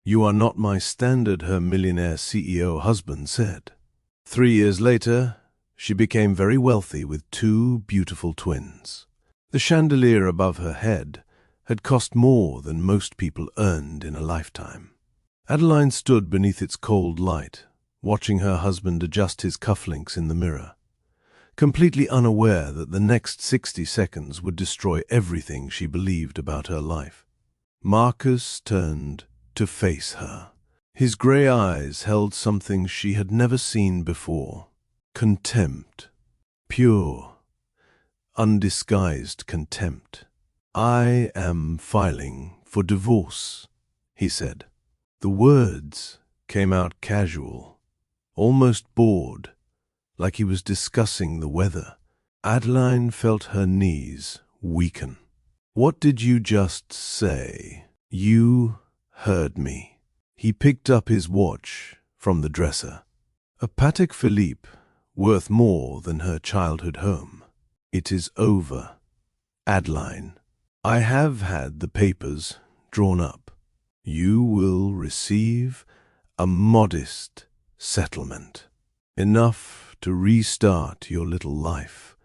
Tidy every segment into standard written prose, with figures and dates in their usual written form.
"You are not my standard," her millionaire CEO husband said. 3 years later, she became very wealthy with 2 beautiful twins. The chandelier above her head had cost more than most people earned in a lifetime. Adeline stood beneath its cold light, watching her husband adjust his cufflinks in the mirror, completely unaware that the next 60 seconds would destroy everything she believed about her life. Marcus turned to face her. His gray eyes held something she had never seen before: contempt. Pure, undisguised contempt. "I am filing for divorce," he said. The words came out casual, almost bored, like he was discussing the weather. Adeline felt her knees weaken. "What did you just say?" "You heard me." He picked up his watch from the dresser. A Patek Philippe, worth more than her childhood home. "It is over, Adeline. I have had the papers drawn up. You will receive a modest settlement, enough to restart your little life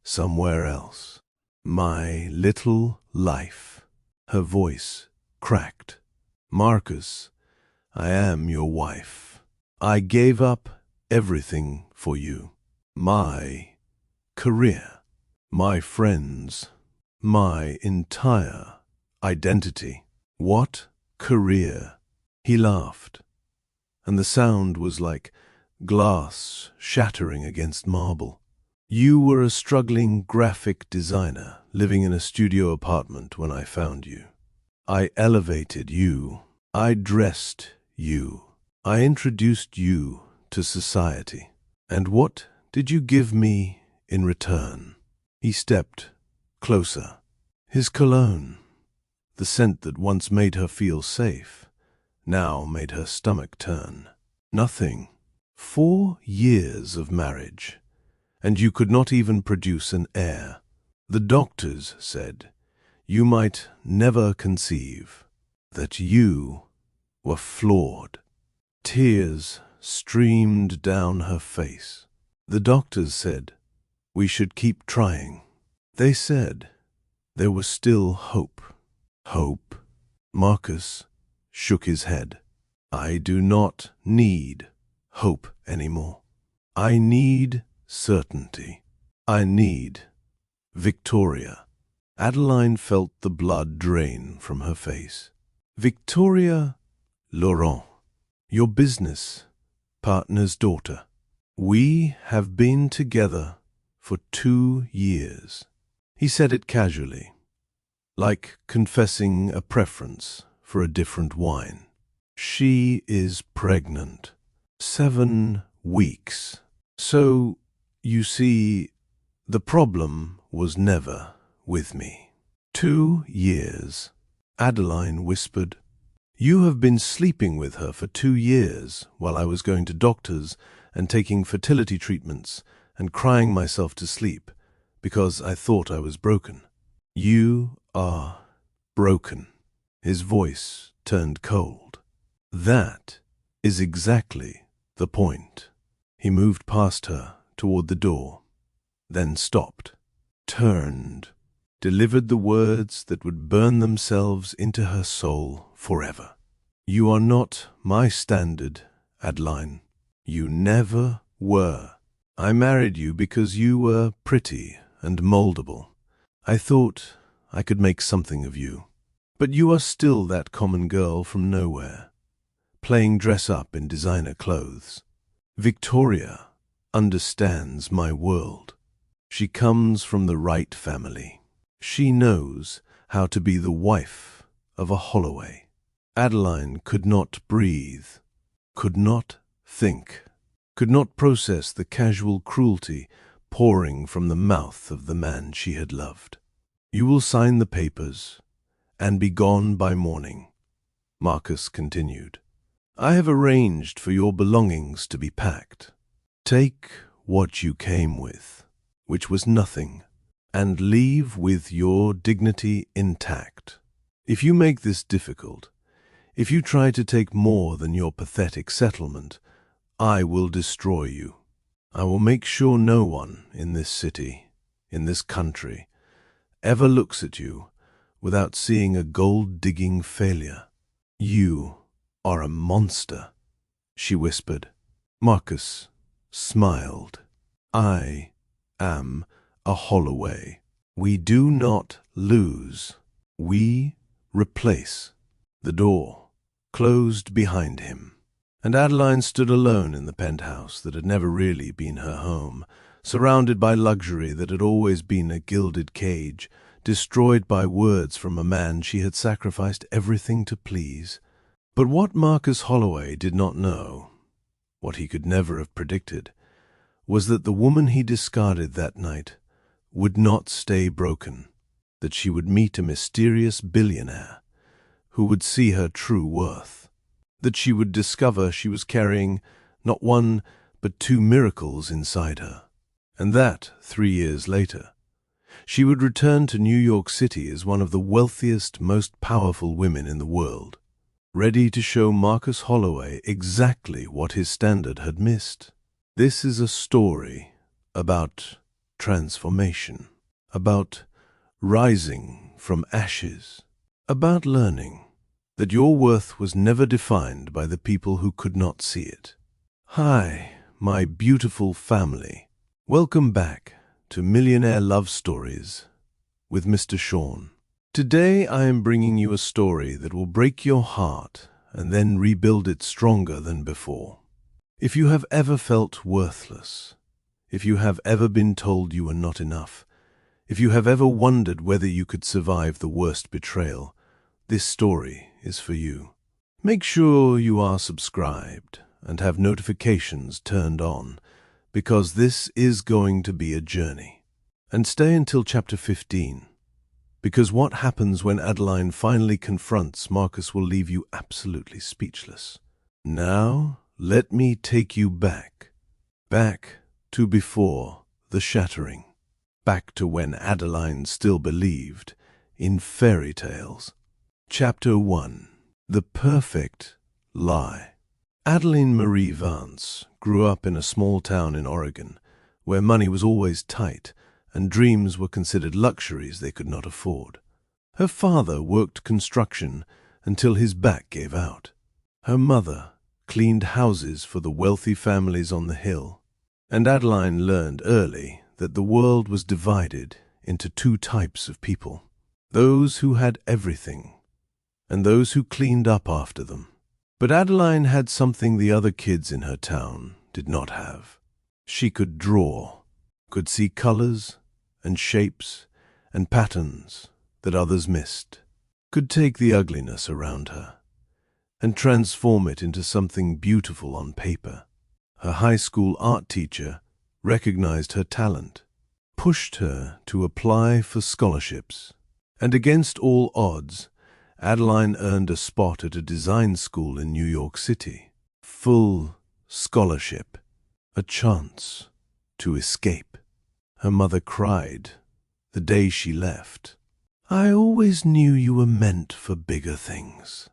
somewhere else." "My little life." Her voice cracked. "Marcus, I am your wife. I gave up everything for you. My career, my friends, my entire identity." "What career?" He laughed, and the sound was like glass shattering against marble. "You were a struggling graphic designer living in a studio apartment when I found you. I elevated you. I dressed you. I introduced you to society. And what did you give me in return?" He stepped closer. His cologne, the scent that once made her feel safe, now made her stomach turn. "Nothing. 4 years of marriage, and you could not even produce an heir. The doctors said you might never conceive, that you were flawed." Tears streamed down her face. "The doctors said we should keep trying. They said there was still hope." "Hope?" Marcus shook his head. "I do not need hope anymore. I need certainty. I need Victoria." Adeline felt the blood drain from her face. "Victoria Laurent, your business partner's daughter. We have been together for 2 years. He said it casually, like confessing a preference for a different wine. "She is pregnant. 7 weeks. So, you see, the problem was never with me." 2 years, Adeline whispered. "You have been sleeping with her for 2 years while I was going to doctors and taking fertility treatments and crying myself to sleep because I thought I was broken. You are broken." His voice turned cold. "That is exactly the point." He moved past her toward the door, then stopped, turned, delivered the words that would burn themselves into her soul forever. "You are not my standard, Adeline. You never were. I married you because you were pretty and moldable. I thought I could make something of you. But you are still that common girl from nowhere, playing dress-up in designer clothes. Victoria understands my world. She comes from the right family. She knows how to be the wife of a Holloway." Adeline could not breathe, could not think, could not process the casual cruelty pouring from the mouth of the man she had loved. "You will sign the papers and be gone by morning," Marcus continued. "I have arranged for your belongings to be packed. Take what you came with, which was nothing, and leave with your dignity intact. If you make this difficult, If you try to take more than your pathetic settlement, I will destroy you. I will make sure no one in this city, in this country, ever looks at you without seeing a gold-digging failure. You are a monster, she whispered. Marcus smiled. I am a Holloway. We do not lose. We replace. The door closed behind him, and Adeline stood alone in the penthouse that had never really been her home, surrounded by luxury that had always been a gilded cage, destroyed by words from a man she had sacrificed everything to please. But what Marcus Holloway did not know, what he could never have predicted, was that the woman he discarded that night would not stay broken, that she would meet a mysterious billionaire who would see her true worth, that she would discover she was carrying not one but two miracles inside her, and that, 3 years later, she would return to New York City as one of the wealthiest, most powerful women in the world, ready to show Marcus Holloway exactly what his standard had missed. This is a story about transformation, about rising from ashes, about learning that your worth was never defined by the people who could not see it. Hi, my beautiful family. Welcome back to Millionaire Love Stories with Mr. Shawn. Today I am bringing you a story that will break your heart and then rebuild it stronger than before. If you have ever felt worthless, if you have ever been told you were not enough, if you have ever wondered whether you could survive the worst betrayal, this story is for you. Make sure you are subscribed and have notifications turned on, because this is going to be a journey. And stay until chapter 15, because what happens when Adeline finally confronts Marcus will leave you absolutely speechless. Now, let me take you back to before the shattering, back to when Adeline still believed in fairy tales. Chapter 1. The Perfect Lie. Adeline Marie Vance grew up in a small town in Oregon, where money was always tight and dreams were considered luxuries they could not afford. Her father worked construction until his back gave out. Her mother cleaned houses for the wealthy families on the hill, and Adeline learned early that the world was divided into two types of people: those who had everything and those who cleaned up after them. But Adeline had something the other kids in her town did not have. She could draw, could see colors and shapes and patterns that others missed, could take the ugliness around her and transform it into something beautiful on paper. Her high school art teacher recognized her talent, pushed her to apply for scholarships, and against all odds, Adeline earned a spot at a design school in New York City. Full scholarship, a chance to escape. Her mother cried the day she left. "I always knew you were meant for bigger things,"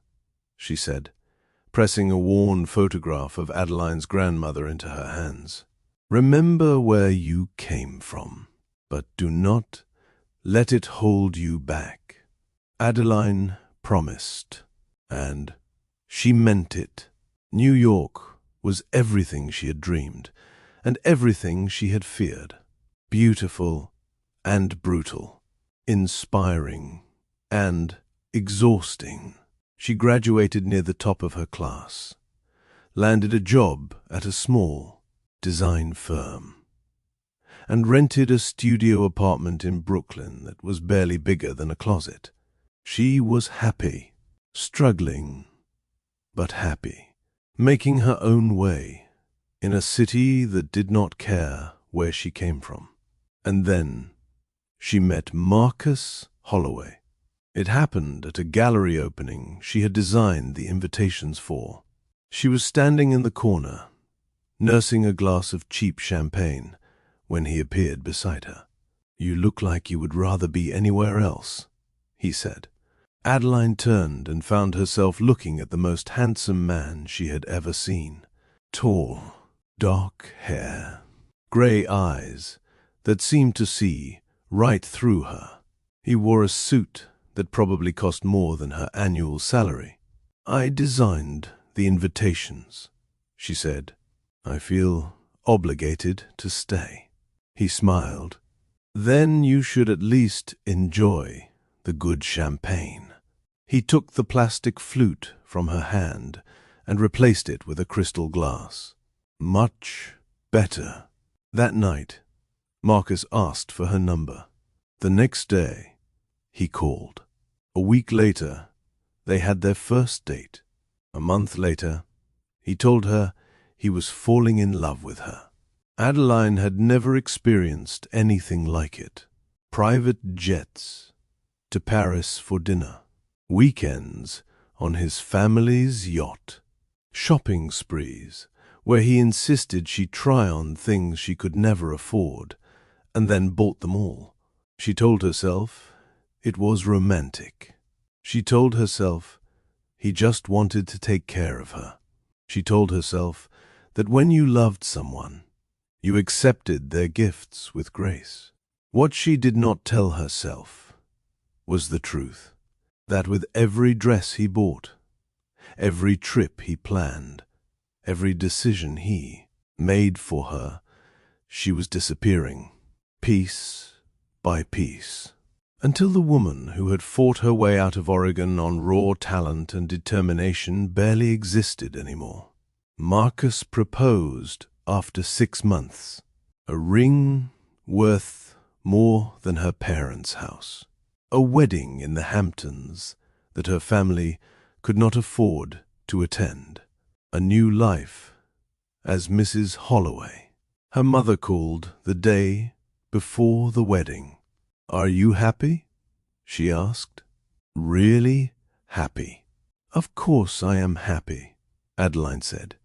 she said, pressing a worn photograph of Adeline's grandmother into her hands. "Remember where you came from, but do not let it hold you back." Adeline promised, and she meant it. New York was everything she had dreamed, and everything she had feared. Beautiful and brutal, inspiring and exhausting. She graduated near the top of her class, landed a job at a small design firm, and rented a studio apartment in Brooklyn that was barely bigger than a closet. She was happy, struggling, but happy, making her own way in a city that did not care where she came from. And then she met Marcus Holloway. It happened at a gallery opening she had designed the invitations for. She was standing in the corner, nursing a glass of cheap champagne, when he appeared beside her. "You look like you would rather be anywhere else," he said, Adeline turned and found herself looking at the most handsome man she had ever seen. Tall, dark hair, grey eyes that seemed to see right through her. He wore a suit that probably cost more than her annual salary. "I designed the invitations," she said. "I feel obligated to stay." He smiled. "Then you should at least enjoy the good champagne." He took the plastic flute from her hand and replaced it with a crystal glass. Much better. That night, Marcus asked for her number. The next day, he called. A week later, they had their first date. A month later, he told her he was falling in love with her. Adeline had never experienced anything like it. Private jets to Paris for dinner, weekends on his family's yacht, shopping sprees where he insisted she try on things she could never afford, and then bought them all. She told herself it was romantic. She told herself he just wanted to take care of her. She told herself that when you loved someone, you accepted their gifts with grace. What she did not tell herself was the truth, that with every dress he bought, every trip he planned, every decision he made for her, she was disappearing, piece by piece, until the woman who had fought her way out of Oregon on raw talent and determination barely existed anymore. Marcus proposed after 6 months, a ring worth more than her parents' house, a wedding in the Hamptons that her family could not afford to attend, a new life as Mrs. Holloway. Her mother called the day before the wedding. "Are you happy?" she asked. "Really happy?" "Of course I am happy," Adeline said.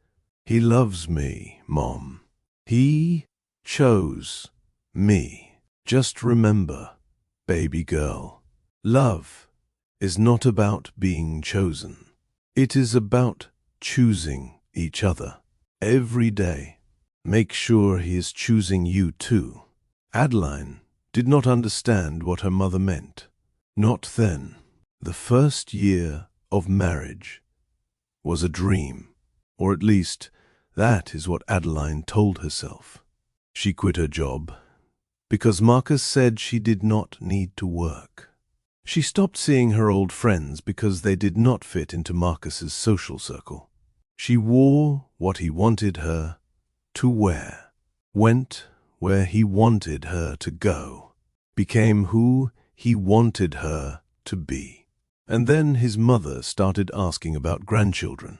"He loves me, Mom. He chose me. Just remember, baby girl, love is not about being chosen. It is about choosing each other every day. Make sure he is choosing you too." Adeline did not understand what her mother meant. Not then. The first year of marriage was a dream, or at least that is what Adeline told herself. She quit her job because Marcus said she did not need to work. She stopped seeing her old friends because they did not fit into Marcus's social circle. She wore what he wanted her to wear, went where he wanted her to go, became who he wanted her to be. And then his mother started asking about grandchildren.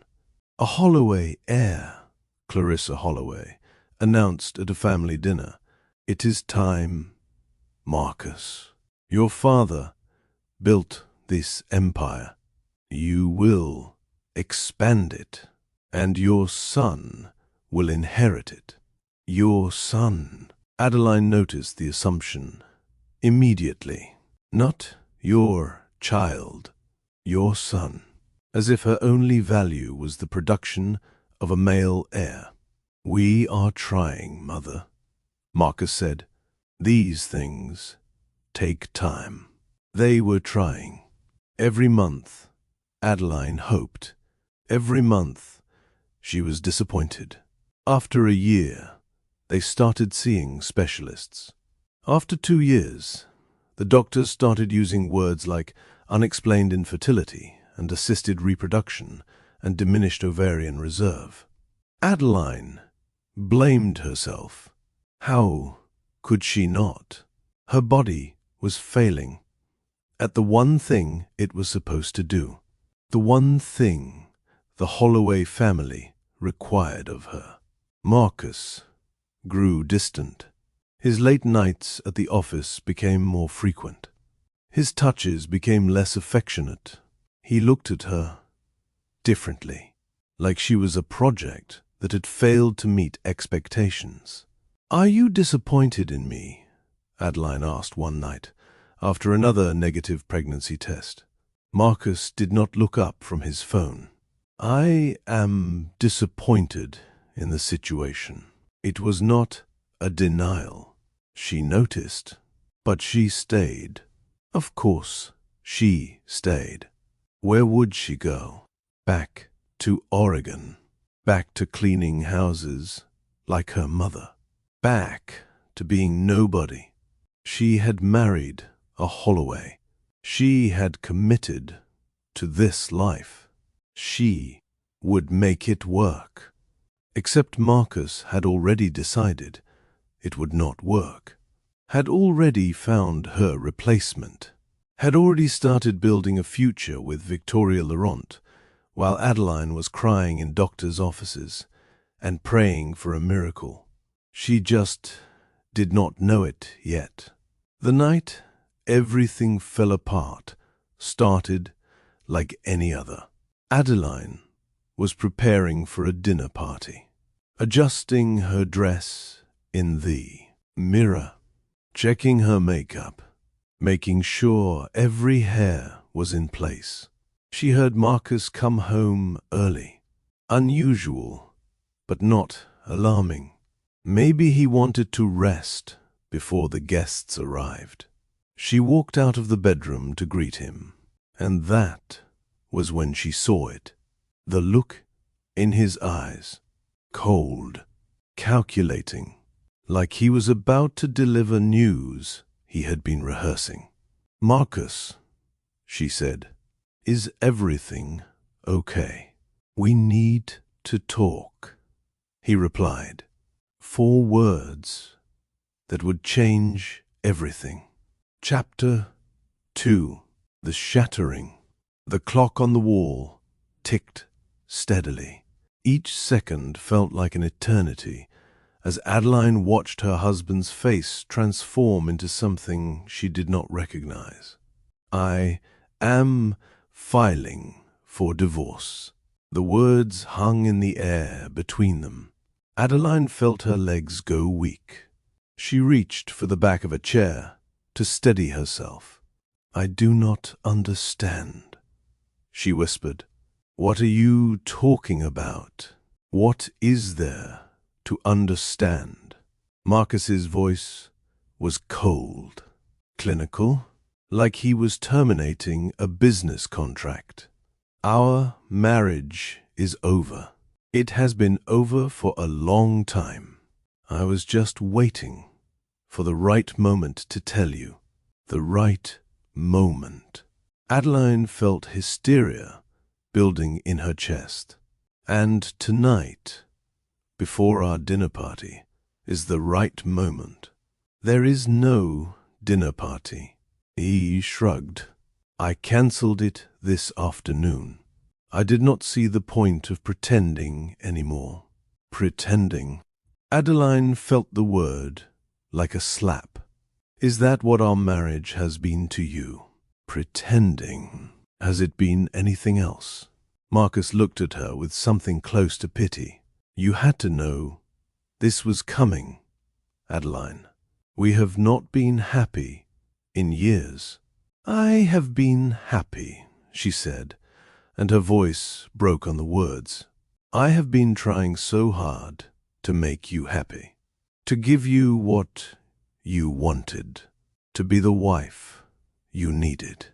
A Holloway heir, Clarissa Holloway, announced at a family dinner. "It is time, Marcus. Your father built this empire. You will expand it, and your son will inherit it." Your son. Adeline noticed the assumption immediately. Not your child, your son, as if her only value was the production of a male heir. "We are trying, Mother," Marcus said. "These things take time." They were trying. Every month, Adeline hoped. Every month, she was disappointed. After a year, they started seeing specialists. After 2 years, the doctors started using words like unexplained infertility and assisted reproduction and diminished ovarian reserve. Adeline blamed herself. How could she not? Her body was failing at the one thing it was supposed to do, the one thing the Holloway family required of her. Marcus grew distant. His late nights at the office became more frequent. His touches became less affectionate. He looked at her differently, like she was a project that had failed to meet expectations. "Are you disappointed in me?" Adeline asked one night, after another negative pregnancy test. Marcus did not look up from his phone. I am disappointed in the situation. It was not a denial. She noticed, but she stayed. Of course, she stayed. Where would she go? Back to Oregon. Back to cleaning houses like her mother. Back to being nobody. She had married a Holloway. She had committed to this life. She would make it work. Except Marcus had already decided it would not work. Had already found her replacement. Had already started building a future with Victoria Laurent, while Adeline was crying in doctors' offices and praying for a miracle. She just did not know it yet. The night everything fell apart started like any other. Adeline was preparing for a dinner party, adjusting her dress in the mirror, checking her makeup, making sure every hair was in place. She heard Marcus come home early. Unusual, but not alarming. Maybe he wanted to rest before the guests arrived. She walked out of the bedroom to greet him, and that was when she saw it. The look in his eyes, cold, calculating, like he was about to deliver news he had been rehearsing. "Marcus," she said, "is everything okay? We need to talk," he replied. 4 words that would change everything. Chapter 2. The Shattering. The clock on the wall ticked steadily. Each second felt like an eternity as Adeline watched her husband's face transform into something she did not recognize. "I am filing for divorce." The words hung in the air between them. Adeline felt her legs go weak. She reached for the back of a chair to steady herself. "I do not understand," she whispered. "What are you talking about? What is there to understand?" Marcus's voice was cold, clinical, like he was terminating a business contract. "Our marriage is over. It has been over for a long time. I was just waiting for the right moment to tell you. The right moment." Adeline felt hysteria building in her chest. "And tonight, before our dinner party, is the right moment." "There is no dinner party." He shrugged. "I cancelled it this afternoon. I did not see the point of pretending anymore." Pretending. Adeline felt the word like a slap. "Is that what our marriage has been to you? Pretending? Has it been anything else?" Marcus looked at her with something close to pity. "You had to know this was coming, Adeline. We have not been happy in years." "I have been happy," she said, and her voice broke on the words. "I have been trying so hard to make you happy, to give you what you wanted, to be the wife you needed.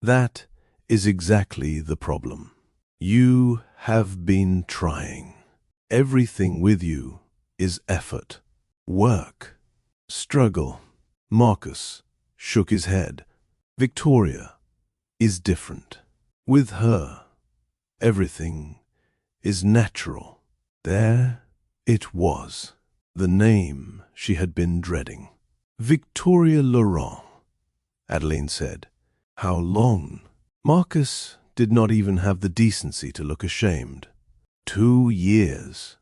That is exactly the problem. You have been trying. Everything with you is effort, work, struggle." Marcus shook his head. "Victoria is different. With her, everything is natural." There it was, the name she had been dreading. "Victoria Laurent," Adeline said. "How long?" Marcus did not even have the decency to look ashamed. 2 years.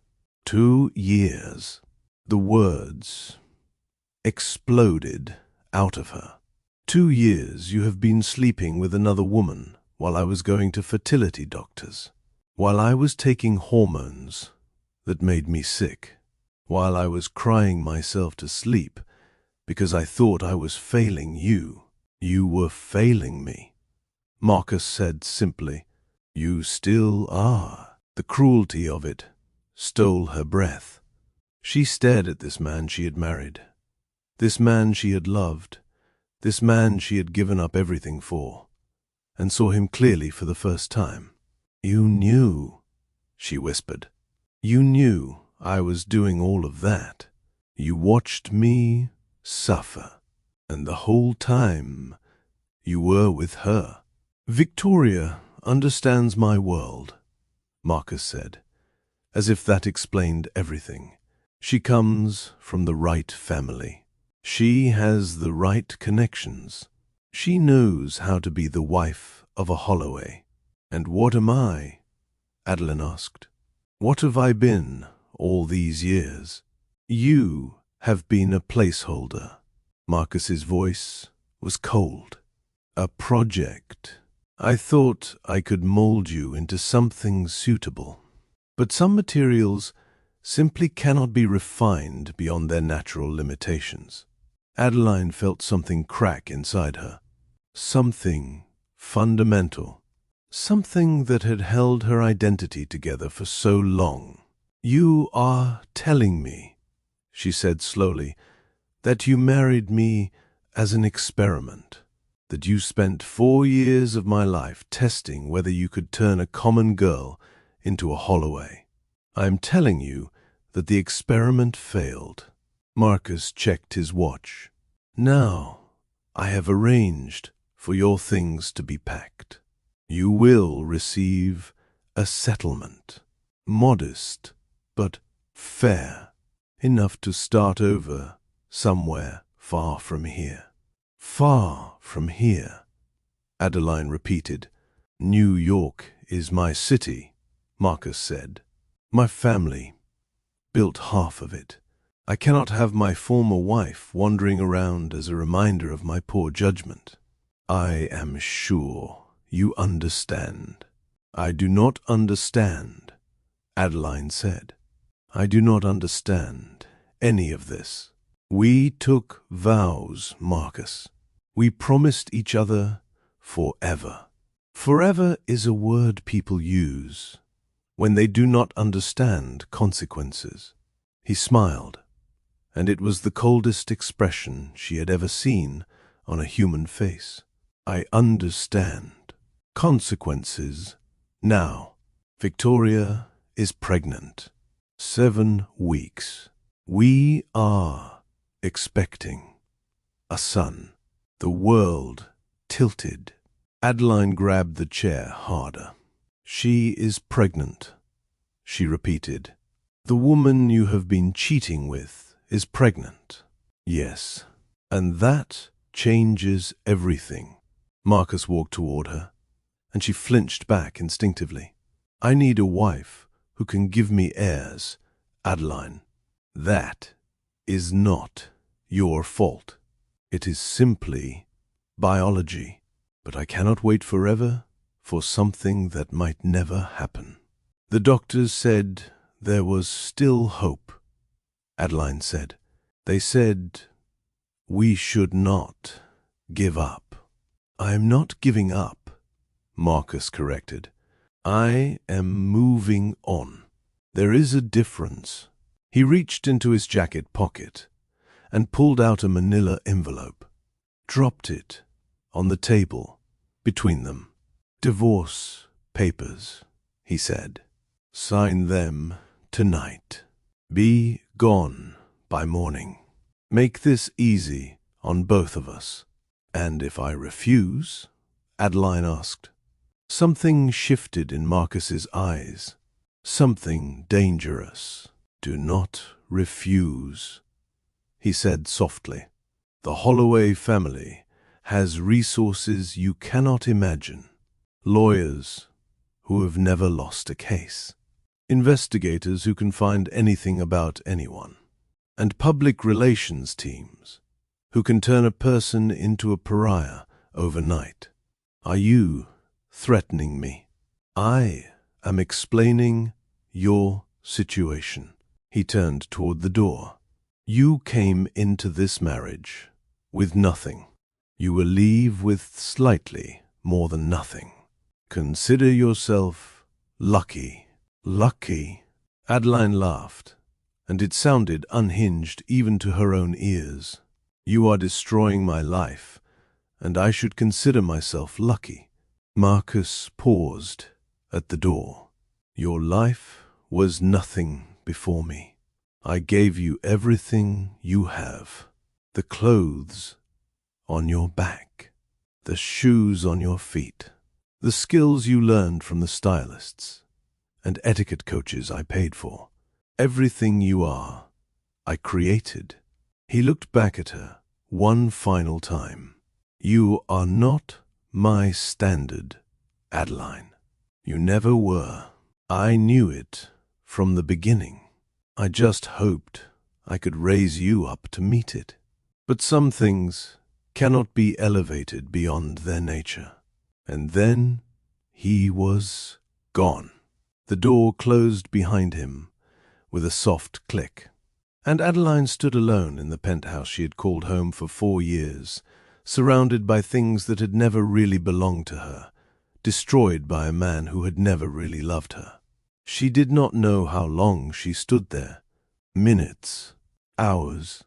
2 years. The words exploded out of her. 2 years you have been sleeping with another woman while I was going to fertility doctors, while I was taking hormones that made me sick, while I was crying myself to sleep because I thought I was failing you. You were failing me. Marcus said simply. You still are. The cruelty of it stole her breath. She stared at this man she had married, this man she had loved, this man she had given up everything for, and saw him clearly for the first time. You knew, she whispered. You knew I was doing all of that. You watched me suffer, and the whole time you were with her. Victoria understands my world, Marcus said, as if that explained everything. She comes from the right family. She has the right connections. She knows how to be the wife of a Holloway. And what am I? Adeline asked. What have I been all these years? You have been a placeholder. Marcus's voice was cold. A project. I thought I could mold you into something suitable. But some materials simply cannot be refined beyond their natural limitations. Adeline felt something crack inside her. Something fundamental. Something that had held her identity together for so long. You are telling me, she said slowly, that you married me as an experiment, that you spent 4 years of my life testing whether you could turn a common girl into a Holloway. I am telling you that the experiment failed. Marcus checked his watch. Now I have arranged for your things to be packed. You will receive a settlement, modest but fair, enough to start over somewhere far from here. Far from here, Adeline repeated. New York is my city, Marcus said. My family built half of it. I cannot have my former wife wandering around as a reminder of my poor judgment. I am sure you understand. I do not understand, Adeline said. I do not understand any of this. We took vows, Marcus. We promised each other forever. Forever is a word people use when they do not understand consequences. He smiled, and it was the coldest expression she had ever seen on a human face. I understand. Consequences. Now, Victoria is pregnant. 7 weeks. We are expecting a son. The world tilted. Adeline grabbed the chair harder. She is pregnant, she repeated. The woman you have been cheating with is pregnant. Yes, and that changes everything. Marcus walked toward her, and she flinched back instinctively. I need a wife who can give me heirs, Adeline. That is not your fault. It is simply biology. But I cannot wait forever for something that might never happen. The doctors said there was still hope, Adeline said. They said we should not give up. I am not giving up, Marcus corrected. I am moving on. There is a difference. He reached into his jacket pocket and pulled out a manila envelope, dropped it on the table between them. Divorce papers, he said. Sign them tonight. Be gone by morning. Make this easy on both of us. And if I refuse? Adeline asked. Something shifted in Marcus's eyes. Something dangerous. Do not refuse, he said softly. The Holloway family has resources you cannot imagine. Lawyers who have never lost a case. Investigators who can find anything about anyone. And public relations teams who can turn a person into a pariah overnight. Are you threatening me? I am explaining your situation. He turned toward the door. You came into this marriage with nothing. You will leave with slightly more than nothing. Consider yourself lucky. Lucky? Adeline laughed, and it sounded unhinged even to her own ears. You are destroying my life, and I should consider myself lucky. Marcus paused at the door. Your life was nothing before me. I gave you everything you have. The clothes on your back, the shoes on your feet, the skills you learned from the stylists and etiquette coaches I paid for. Everything you are, I created. He looked back at her one final time. You are not my standard, Adeline. You never were. I knew it from the beginning. I just hoped I could raise you up to meet it. But some things cannot be elevated beyond their nature. And then he was gone. The door closed behind him with a soft click, and Adeline stood alone in the penthouse she had called home for 4 years, surrounded by things that had never really belonged to her, destroyed by a man who had never really loved her. She did not know how long she stood there. Minutes, hours.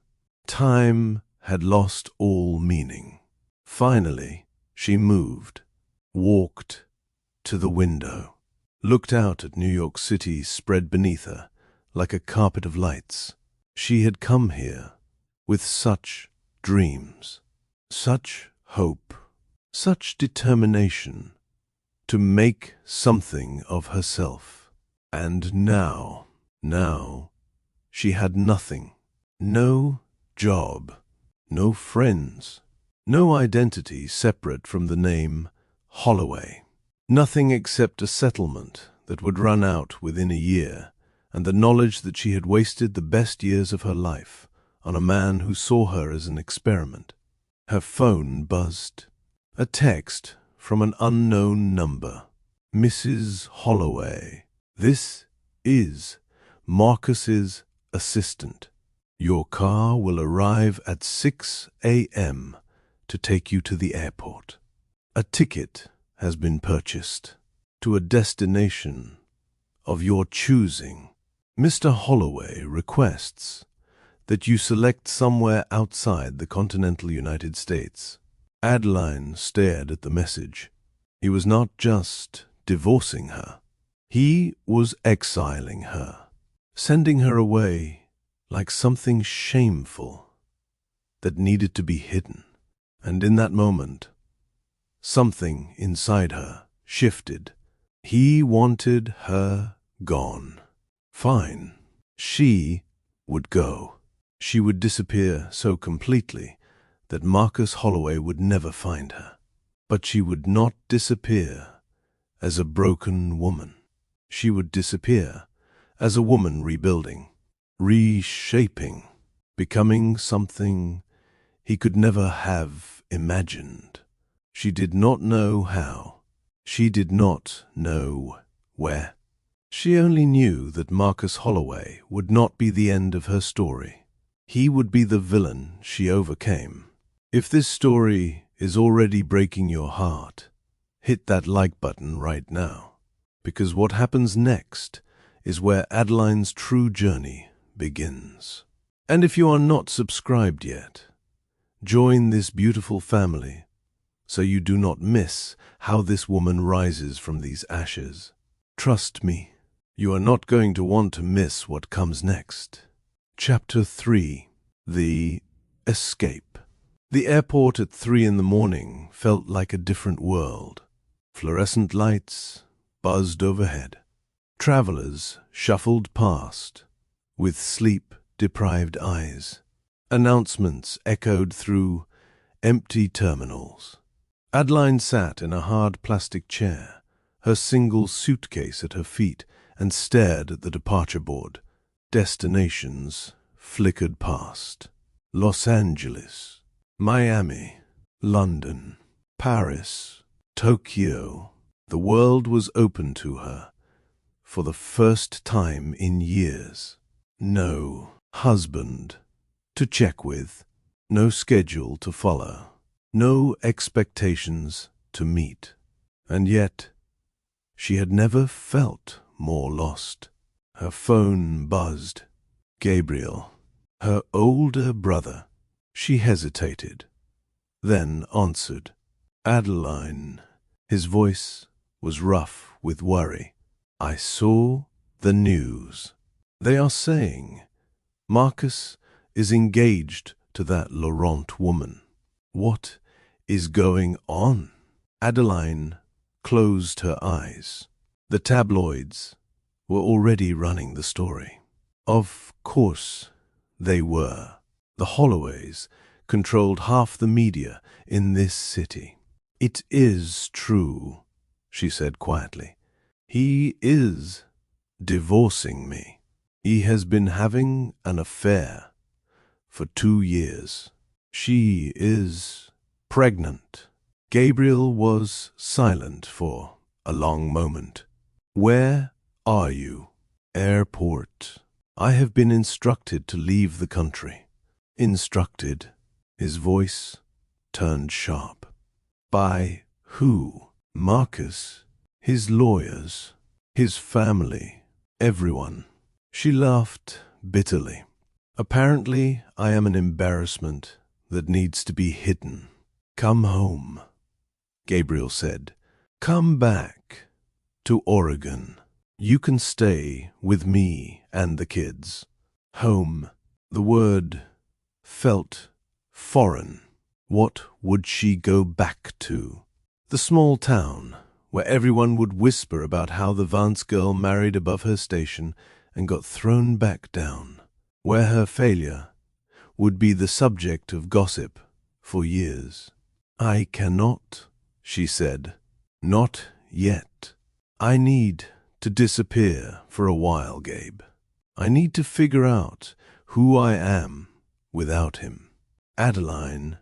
Time had lost all meaning. Finally, she moved, walked to the window, looked out at New York City spread beneath her like a carpet of lights. She had come here with such dreams, such hope, such determination to make something of herself. And now she had nothing. No job, no friends, no identity separate from the name Holloway. Nothing except a settlement that would run out within a year, and the knowledge that she had wasted the best years of her life on a man who saw her as an experiment. Her phone buzzed. A text from an unknown number. Mrs. Holloway, this is Marcus's assistant. Your car will arrive at 6 a.m. to take you to the airport. A ticket has been purchased to a destination of your choosing. Mr. Holloway requests that you select somewhere outside the continental United States. Adeline stared at the message. He was not just divorcing her. He was exiling her, sending her away like something shameful that needed to be hidden. And in that moment, something inside her shifted. He wanted her gone. Fine. She would go. She would disappear so completely that Marcus Holloway would never find her. But she would not disappear as a broken woman. She would disappear as a woman rebuilding, reshaping, becoming something he could never have imagined. She did not know how. She did not know where. She only knew that Marcus Holloway would not be the end of her story. He would be the villain she overcame. If this story is already breaking your heart, hit that like button right now, because what happens next is where Adeline's true journey begins. And if you are not subscribed yet, join this beautiful family so you do not miss how this woman rises from these ashes. Trust me, you are not going to want to miss what comes next. Chapter 3. The Escape. The airport at 3 in the morning felt like a different world. Fluorescent lights buzzed overhead. Travelers shuffled past with sleep-deprived eyes. Announcements echoed through empty terminals. Adeline sat in a hard plastic chair, her single suitcase at her feet, and stared at the departure board. Destinations flickered past. Los Angeles, Miami, London, Paris, Tokyo. The world was open to her for the first time in years. No husband to check with, no schedule to follow, no expectations to meet. And yet, she had never felt more lost. Her phone buzzed. Gabriel, her older brother. She hesitated, then answered. Adeline. His voice was rough with worry. I saw the news. They are saying Marcus is engaged to that Laurent woman. What is going on? Adeline closed her eyes. The tabloids were already running the story. Of course they were. The Holloways controlled half the media in this city. It is true, she said quietly. He is divorcing me. He has been having an affair for 2 years. She is pregnant. Gabriel was silent for a long moment. Where are you? Airport. I have been instructed to leave the country. Instructed? His voice turned sharp. By who? Marcus, his lawyers, his family, everyone. She laughed bitterly. Apparently, I am an embarrassment that needs to be hidden. Come home, Gabriel said. Come back to Oregon. You can stay with me and the kids. Home. The word felt foreign. What would she go back to? The small town where everyone would whisper about how the Vance girl married above her station and got thrown back down, where her failure would be the subject of gossip for years. I cannot, she said. Not yet. I need to disappear for a while, Gabe. I need to figure out who I am without him. Adeline,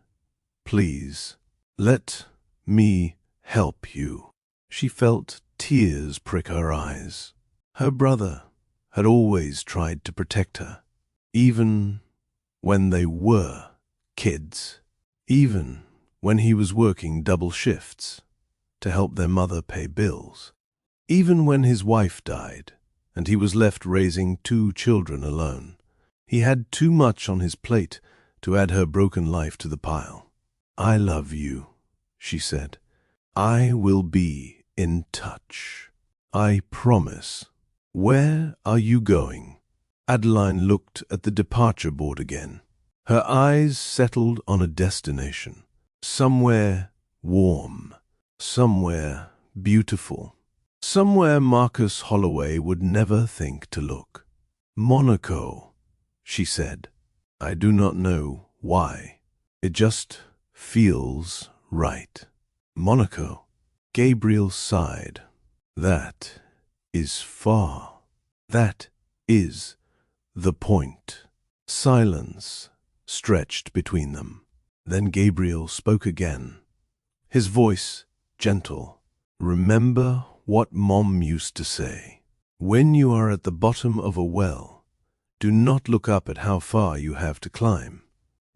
please, let me help you. She felt tears prick her eyes. Her brother had always tried to protect her, even when they were kids, even when he was working double shifts to help their mother pay bills, even when his wife died and he was left raising 2 children alone. He had too much on his plate to add her broken life to the pile. I love you, she said. I will be in touch. I promise. Where are you going? Adeline looked at the departure board again. Her eyes settled on a destination. Somewhere warm. Somewhere beautiful. Somewhere Marcus Holloway would never think to look. Monaco, she said. I do not know why. It just feels right. Monaco. Gabriel sighed. That is far. That is the point. Silence stretched between them. Then Gabriel spoke again, his voice gentle. Remember what Mom used to say. When you are at the bottom of a well, do not look up at how far you have to climb.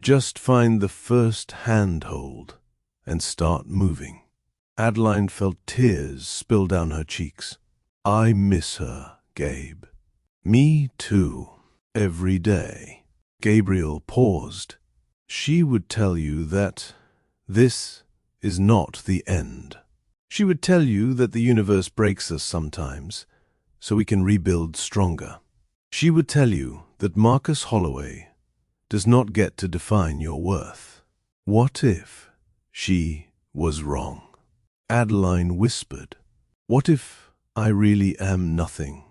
Just find the first handhold and start moving. Adeline felt tears spill down her cheeks. I miss her, Gabe. Me too. Every day. Gabriel paused. She would tell you that this is not the end. She would tell you that the universe breaks us sometimes, so we can rebuild stronger. She would tell you that Marcus Holloway does not get to define your worth. What if she was wrong? Adeline whispered, what if I really am nothing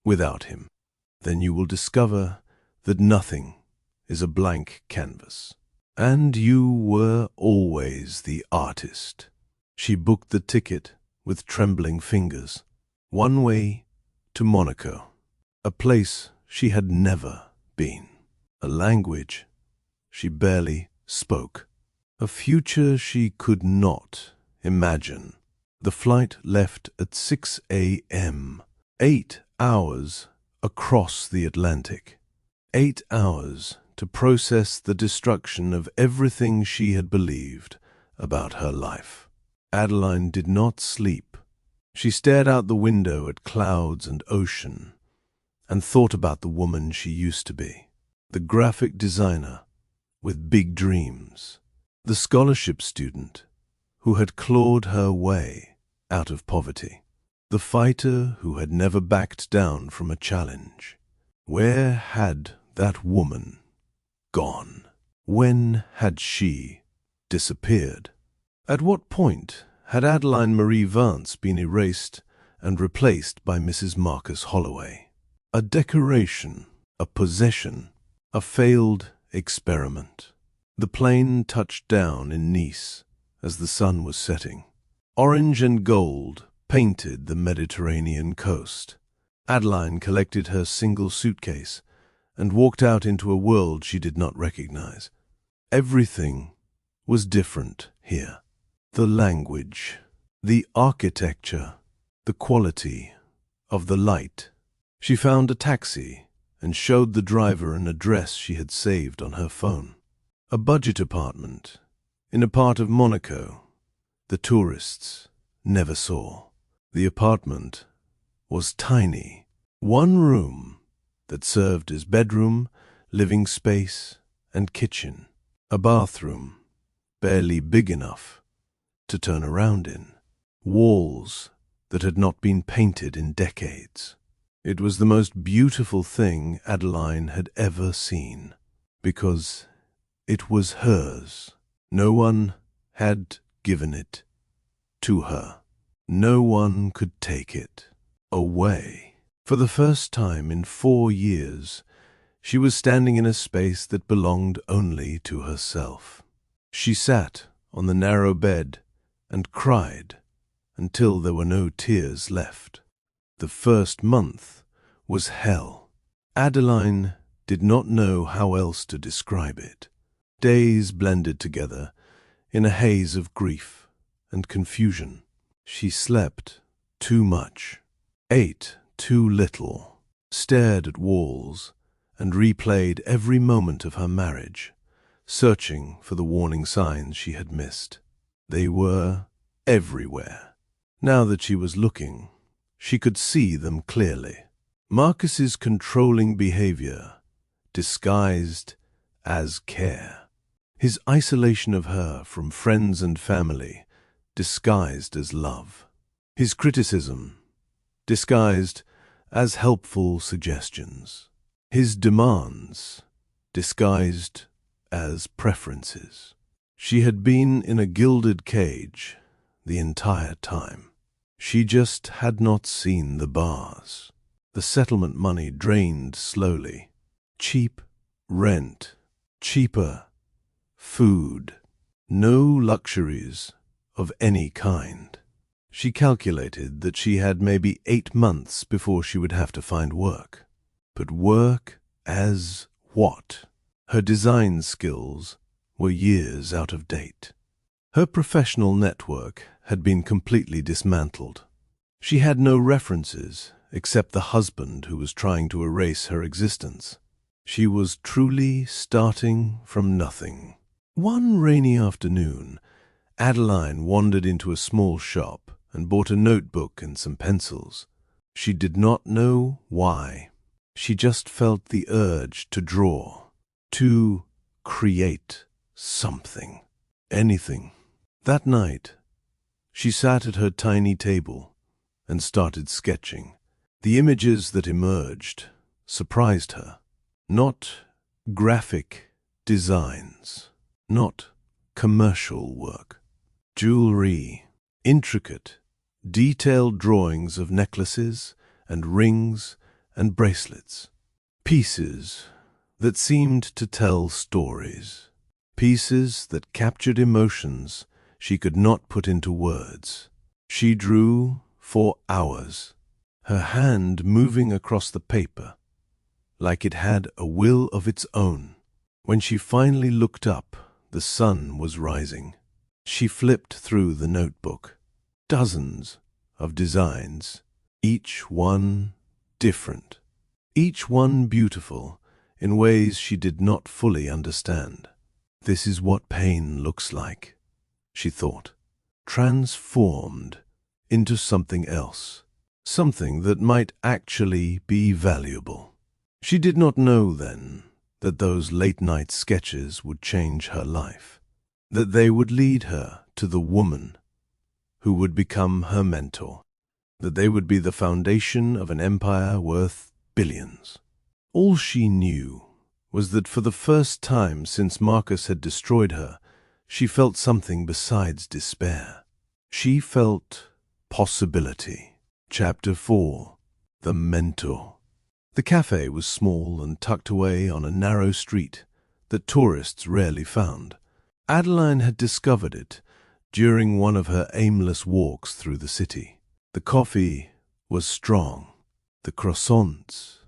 without him? Then you will discover that nothing is a blank canvas. And you were always the artist. She booked the ticket with trembling fingers. One way to Monaco, a place she had never been, a language she barely spoke, a future she could not imagine. The flight left at 6 a.m., 8 hours across the Atlantic, 8 hours to process the destruction of everything she had believed about her life. Adeline did not sleep. She stared out the window at clouds and ocean, and thought about the woman she used to be, the graphic designer with big dreams, the scholarship student who had clawed her way out of poverty, the fighter who had never backed down from a challenge. Where had that woman gone? When had she disappeared? At what point had Adeline Marie Vance been erased and replaced by Mrs. Marcus Holloway? A decoration, a possession, a failed experiment. The plane touched down in Nice as the sun was setting. Orange and gold painted the Mediterranean coast. Adeline collected her single suitcase and walked out into a world she did not recognize. Everything was different here. The language, the architecture, the quality of the light. She found a taxi and showed the driver an address she had saved on her phone. A budget apartment in a part of Monaco the tourists never saw. The apartment was tiny, one room that served as bedroom, living space, and kitchen. A bathroom, barely big enough to turn around in. Walls that had not been painted in decades. It was the most beautiful thing Adeline had ever seen, because it was hers. No one had given it to her. No one could take it away. For the first time in 4 years, she was standing in a space that belonged only to herself. She sat on the narrow bed and cried until there were no tears left. The first month was hell. Adeline did not know how else to describe it. Days blended together in a haze of grief and confusion. She slept too much, ate too little, stared at walls, and replayed every moment of her marriage, searching for the warning signs she had missed. They were everywhere. Now that she was looking, she could see them clearly. Marcus's controlling behavior, disguised as care. His isolation of her from friends and family, disguised as love. His criticism, disguised as helpful suggestions. His demands, disguised as preferences. She had been in a gilded cage the entire time. She just had not seen the bars. The settlement money drained slowly. Cheap rent, cheaper food, no luxuries of any kind. She calculated that she had maybe 8 months before she would have to find work. But work as what? Her design skills were years out of date. Her professional network had been completely dismantled. She had no references except the husband who was trying to erase her existence. She was truly starting from nothing. One rainy afternoon, Adeline wandered into a small shop and bought a notebook and some pencils. She did not know why. She just felt the urge to draw, to create something, anything. That night, she sat at her tiny table and started sketching. The images that emerged surprised her. Not graphic designs, not commercial work. Jewelry, intricate, detailed drawings of necklaces and rings and bracelets. Pieces that seemed to tell stories. Pieces that captured emotions she could not put into words. She drew for hours, her hand moving across the paper like it had a will of its own. When she finally looked up, the sun was rising. She flipped through the notebook. Dozens of designs, each one different, each one beautiful in ways she did not fully understand. This is what pain looks like, she thought. transformed into something else, something that might actually be valuable. She did not know then that those late-night sketches would change her life, that they would lead her to the woman who would become her mentor, that they would be the foundation of an empire worth billions. All she knew was that for the first time since Marcus had destroyed her, she felt something besides despair. She felt possibility. Chapter 4. The Mentor. The cafe was small and tucked away on a narrow street that tourists rarely found. Adeline had discovered it during one of her aimless walks through the city. The coffee was strong, the croissants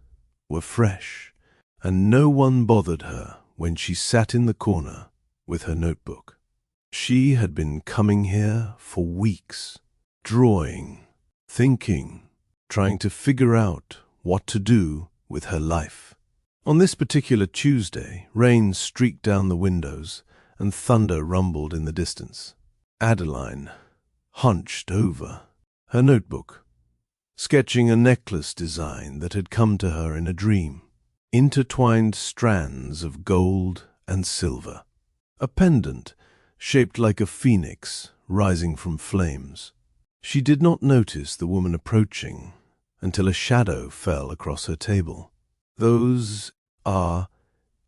were fresh, and no one bothered her when she sat in the corner with her notebook. She had been coming here for weeks, drawing, thinking, trying to figure out what to do with her life. On this particular Tuesday, rain streaked down the windows and thunder rumbled in the distance. Adeline hunched over her notebook, sketching a necklace design that had come to her in a dream. Intertwined strands of gold and silver. A pendant shaped like a phoenix rising from flames. She did not notice the woman approaching until a shadow fell across her table. Those are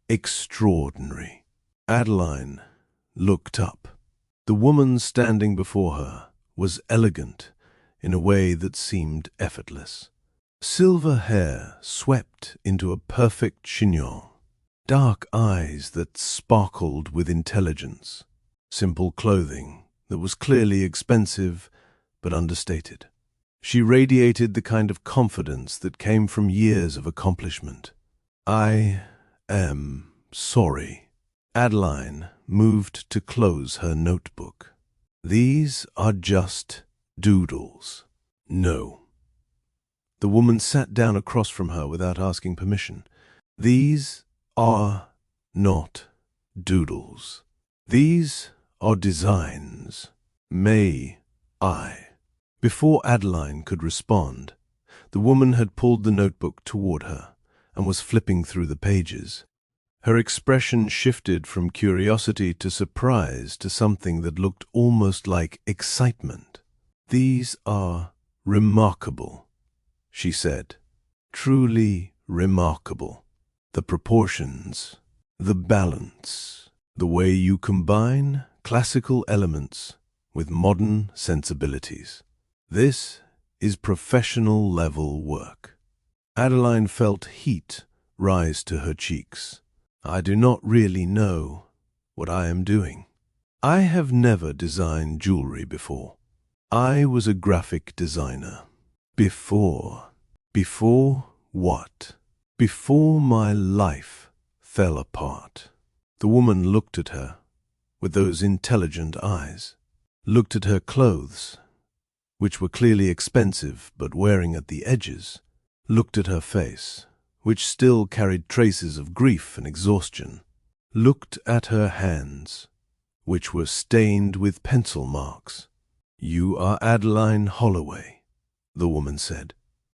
extraordinary. Adeline looked up. The woman standing before her was elegant in a way that seemed effortless. Silver hair swept into a perfect chignon, dark eyes that sparkled with intelligence, simple clothing that was clearly expensive but understated. She radiated the kind of confidence that came from years of accomplishment. "I am sorry." Adeline moved to close her notebook. "These are just doodles." "No." The woman sat down across from her without asking permission. "These are not doodles. These are designs. May I?" Before Adeline could respond, the woman had pulled the notebook toward her and was flipping through the pages. Her expression shifted from curiosity to surprise to something that looked almost like excitement. "These are remarkable," she said. "Truly remarkable. The proportions, the balance, the way you combine classical elements with modern sensibilities. This is professional-level work." Adeline felt heat rise to her cheeks. "I do not really know what I am doing. I have never designed jewelry before. I was a graphic designer. Before what? Before my life fell apart." The woman looked at her with those intelligent eyes, looked at her clothes, which were clearly expensive but wearing at the edges, looked at her face, which still carried traces of grief and exhaustion, looked at her hands, which were stained with pencil marks. "You are Adeline Holloway," the woman said.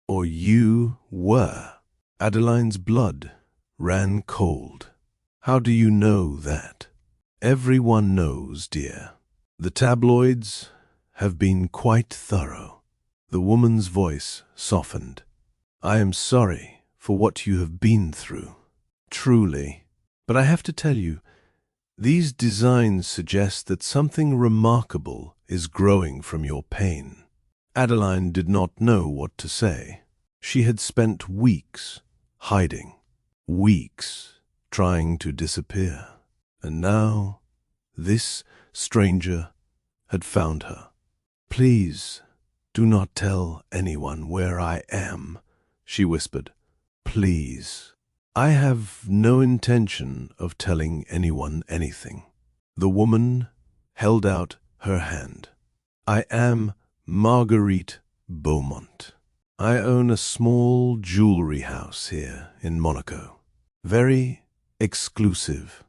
"Or you were." Adeline's blood ran cold. "How do you know that?" "Everyone knows, dear. The tabloids have been quite thorough." The woman's voice softened. "I am sorry for what you have been through. Truly. But I have to tell you, these designs suggest that something remarkable is growing from your pain." Adeline did not know what to say. She had spent weeks hiding, weeks trying to disappear. And now this stranger had found her. "Please do not tell anyone where I am," she whispered. "Please." "I have no intention of telling anyone anything." The woman held out her hand. "I am Marguerite Beaumont. I own a small jewelry house here in Monaco. Very exclusive,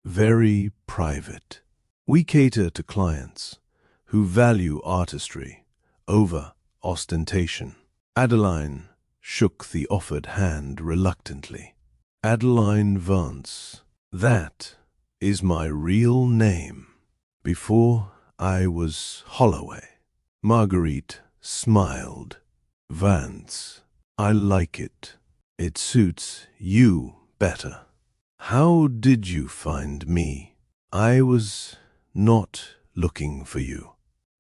very private. We cater to clients who value artistry over ostentation. Adeline shook the offered hand reluctantly. Adeline Vance. That is my real name. Before I was Holloway. Marguerite smiled. Vance. I like it. It suits you better. How did you find me? I was not looking for you.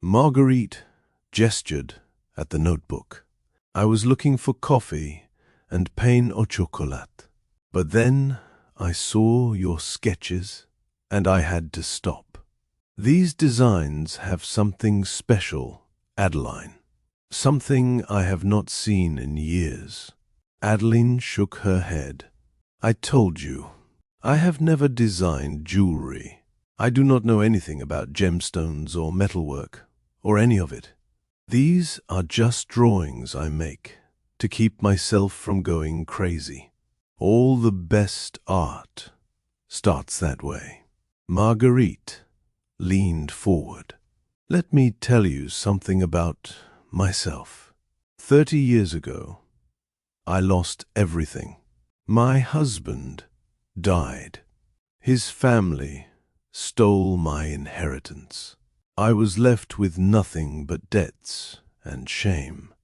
Marguerite gestured at the notebook. I was looking for coffee and pain au chocolat. But then I saw your sketches and I had to stop. These designs have something special, Adeline. Something I have not seen in years. Adeline shook her head. I told you, I have never designed jewelry. I do not know anything about gemstones or metalwork, or any of it. These are just drawings I make to keep myself from going crazy. All the best art starts that way. Marguerite leaned forward. Let me tell you something about myself. 30 years ago, I lost everything. My husband died. His family stole my inheritance. I was left with nothing but debts and shame.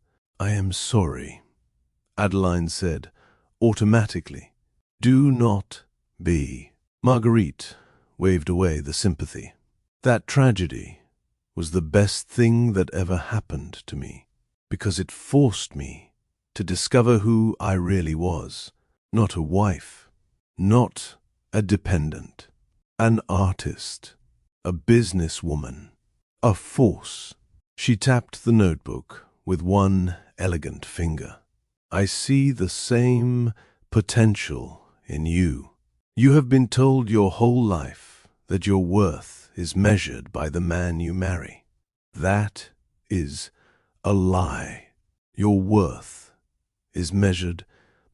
I am sorry, Adeline said automatically. Do not be. Marguerite waved away the sympathy. That tragedy was the best thing that ever happened to me, because it forced me to discover who I really was. Not a wife, not a dependent, an artist, a businesswoman, a force. She tapped the notebook with one elegant finger. I see the same potential in you. You have been told your whole life that your worth is measured by the man you marry. That is a lie. Your worth is measured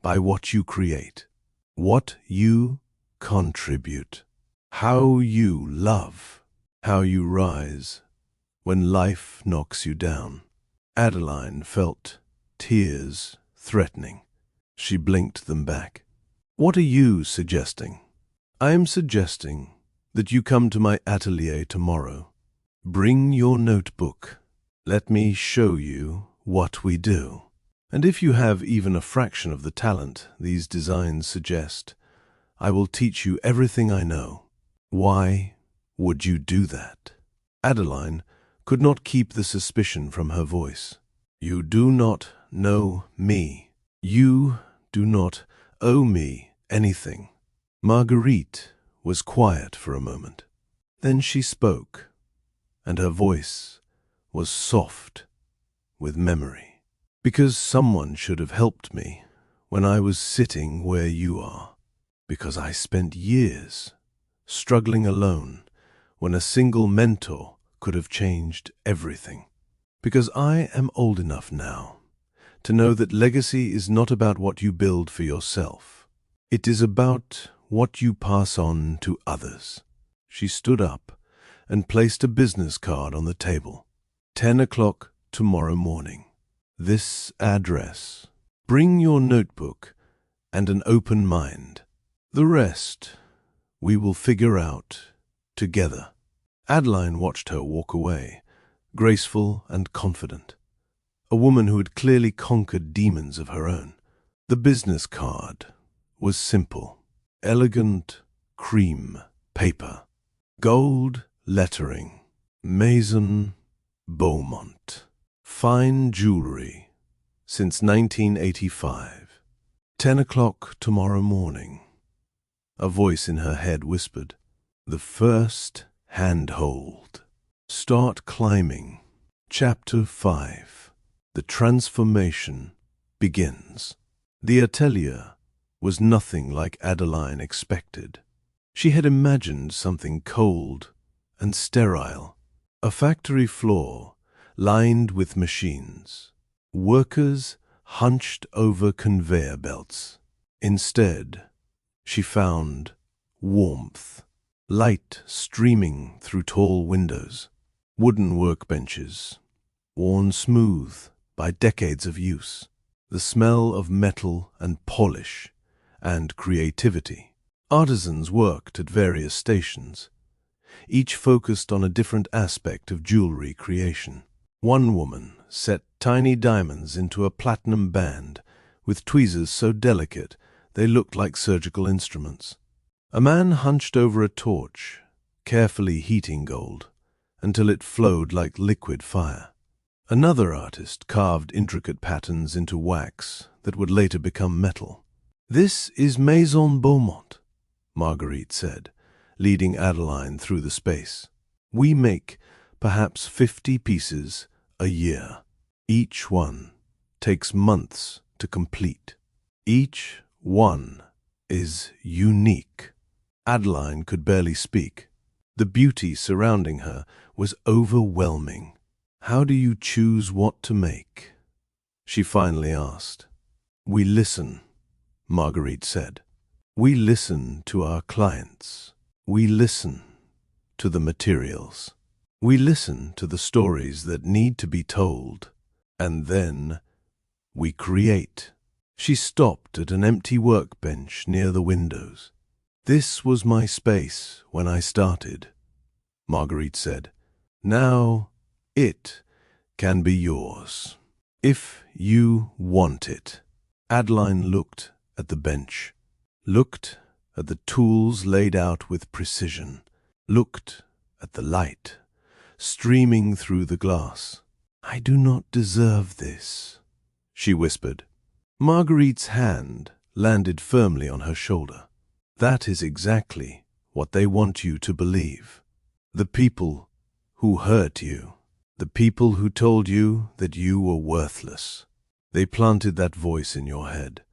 by what you create, what you contribute, how you love, how you rise when life knocks you down. Adeline felt tears threatening. She blinked them back. What are you suggesting? I am suggesting that you come to my atelier tomorrow. Bring your notebook. Let me show you what we do. And if you have even a fraction of the talent these designs suggest, I will teach you everything I know. Why would you do that? Adeline could not keep the suspicion from her voice. You do not know me. You do not owe me anything. Marguerite was quiet for a moment. Then she spoke, and her voice was soft with memory. Because someone should have helped me when I was sitting where you are. Because I spent years struggling alone when a single mentor could have changed everything. Because I am old enough now to know that legacy is not about what you build for yourself. It is about what you pass on to others. She stood up and placed a business card on the table. 10 o'clock tomorrow morning. This address. Bring your notebook and an open mind. The rest we will figure out together. Adeline watched her walk away, graceful and confident. A woman who had clearly conquered demons of her own. The business card was simple. Elegant cream paper. Gold lettering. Maison Beaumont. Fine jewelry since 1985. 10 o'clock tomorrow morning. A voice in her head whispered, the first handhold. Start climbing. Chapter 5. The transformation begins. The atelier was nothing like Adeline expected. She had imagined something cold and sterile. A factory floor lined with machines. Workers hunched over conveyor belts. Instead, she found warmth, light streaming through tall windows, Wooden workbenches, worn smooth by decades of use. The smell of metal and polish and creativity. Artisans worked at various stations, each focused on a different aspect of jewelry creation. One woman set tiny diamonds into a platinum band with tweezers so delicate they looked like surgical instruments. A man hunched over a torch, carefully heating gold until it flowed like liquid fire. Another artist carved intricate patterns into wax that would later become metal. "This is Maison Beaumont," Marguerite said, leading Adeline through the space. "We make perhaps 50 pieces a year. Each one takes months to complete. Each one is unique." Adeline could barely speak. The beauty surrounding her was overwhelming. "How do you choose what to make?" she finally asked. "We listen," Marguerite said. "We listen to our clients. We listen to the materials. We listen to the stories that need to be told. And then we create." She stopped at an empty workbench near the windows. "This was my space when I started," Marguerite said. "Now it can be yours, if you want it." Adeline looked at the bench, looked at the tools laid out with precision, looked at the light streaming through the glass. "I do not deserve this," she whispered. Marguerite's hand landed firmly on her shoulder. "That is exactly what they want you to believe. The people who hurt you, the people who told you that you were worthless, they planted that voice in your head,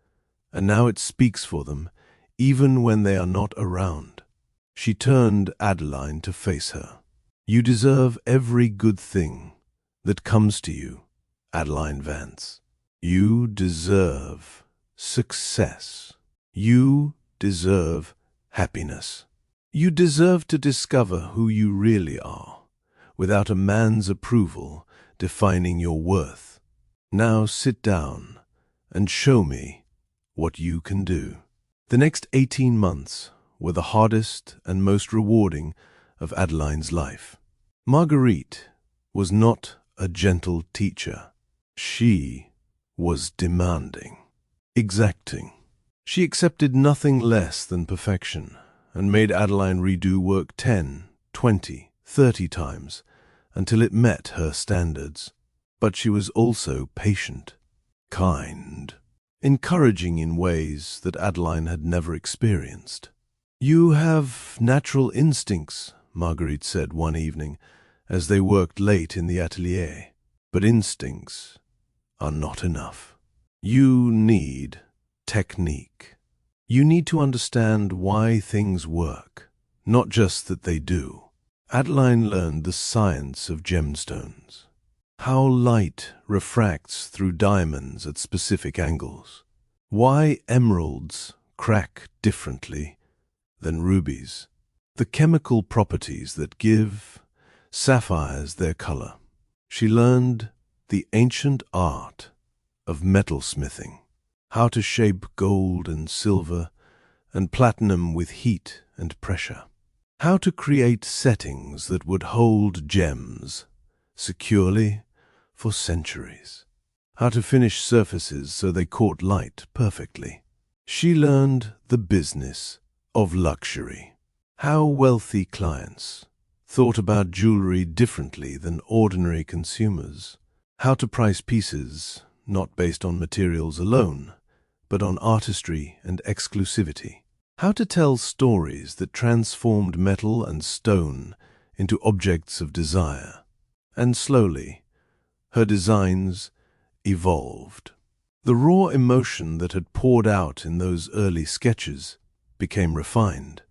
and now it speaks for them even when they are not around." She turned Adeline to face her. "You deserve every good thing that comes to you, Adeline Vance. You deserve success. You deserve happiness. You deserve to discover who you really are, without a man's approval defining your worth. Now sit down and show me what you can do." The next 18 months were the hardest and most rewarding of Adeline's life. Marguerite was not a gentle teacher. She was demanding, exacting. She accepted nothing less than perfection and made Adeline redo work 10, 20, 30 times until it met her standards. But she was also patient, kind, encouraging in ways that Adeline had never experienced. "You have natural instincts," Marguerite said one evening as they worked late in the atelier. "But instincts are not enough. You need technique. You need to understand why things work, not just that they do." Adeline learned the science of gemstones, how light refracts through diamonds at specific angles, why emeralds crack differently than rubies, the chemical properties that give sapphires their color. She learned the ancient art of metalsmithing, how to shape gold and silver and platinum with heat and pressure, how to create settings that would hold gems securely for centuries, how to finish surfaces so they caught light perfectly. She learned the business of luxury, how wealthy clients thought about jewelry differently than ordinary consumers, how to price pieces not based on materials alone, but on artistry and exclusivity, how to tell stories that transformed metal and stone into objects of desire. And slowly, her designs evolved. The raw emotion that had poured out in those early sketches became refined,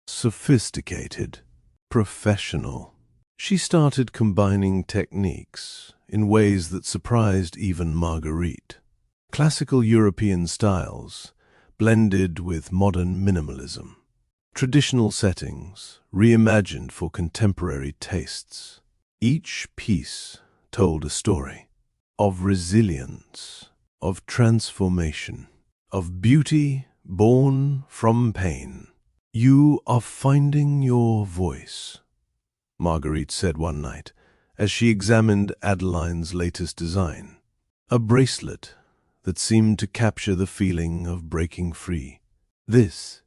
sophisticated, professional. She started combining techniques in ways that surprised even Marguerite. Classical European styles blended with modern minimalism. Traditional settings reimagined for contemporary tastes. Each piece told a story of resilience, of transformation, of beauty born from pain. "You are finding your voice," Marguerite said one night as she examined Adeline's latest design, a bracelet that seemed to capture the feeling of breaking free. "This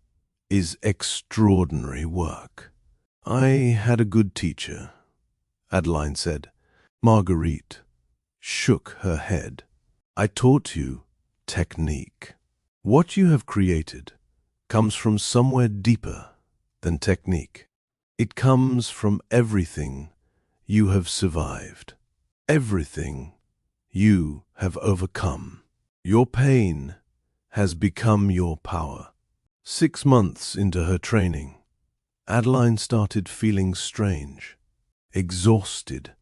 is extraordinary work." "I had a good teacher," Adeline said. Marguerite shook her head. "I taught you technique. What you have created comes from somewhere deeper than technique. It comes from everything you have survived, everything you have overcome. Your pain has become your power." 6 months into her training, Adeline started feeling strange, exhausted,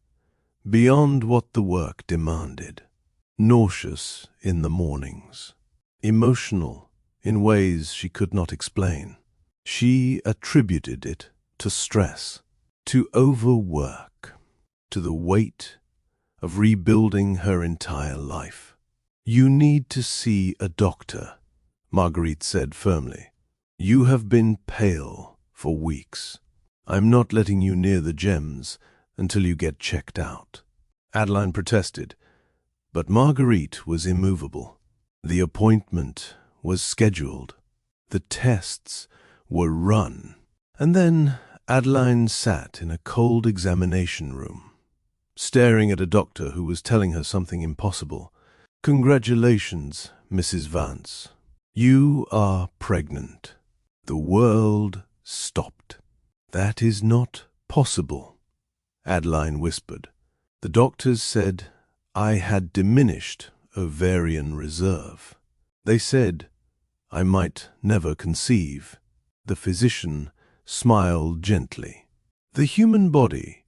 beyond what the work demanded, nauseous in the mornings, emotional in ways she could not explain. She attributed it to stress, to overwork, to the weight of rebuilding her entire life. "You need to see a doctor," Marguerite said firmly. "You have been pale for weeks. I'm not letting you near the gems until you get checked out." Adeline protested, but Marguerite was immovable. The appointment was scheduled. The tests were run. And then Adeline sat in a cold examination room, staring at a doctor who was telling her something impossible. "Congratulations, Mrs. Vance. You are pregnant." The world stopped. "That is not possible," Adeline whispered. "The doctors said I had diminished ovarian reserve. They said I might never conceive." The physician smiled gently. "The human body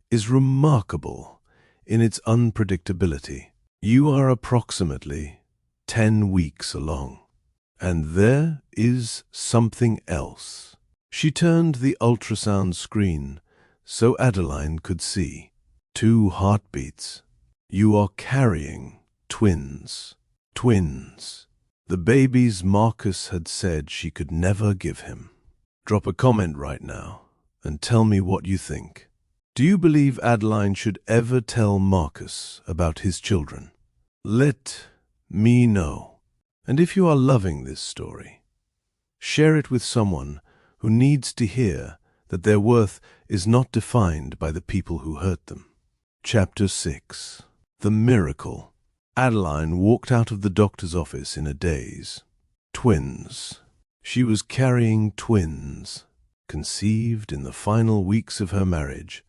is remarkable in its unpredictability. You are approximately 10 weeks along. And there is something else." She turned the ultrasound screen so Adeline could see. 2 heartbeats. "You are carrying twins." Twins. The babies Marcus had said she could never give him. Drop a comment right now and tell me what you think. Do you believe Adeline should ever tell Marcus about his children? Let me know. And if you are loving this story, share it with someone who needs to hear that their worth is not defined by the people who hurt them. Chapter 6. The Miracle. Adeline walked out of the doctor's office in a daze. Twins. She was carrying twins, conceived in the final weeks of her marriage,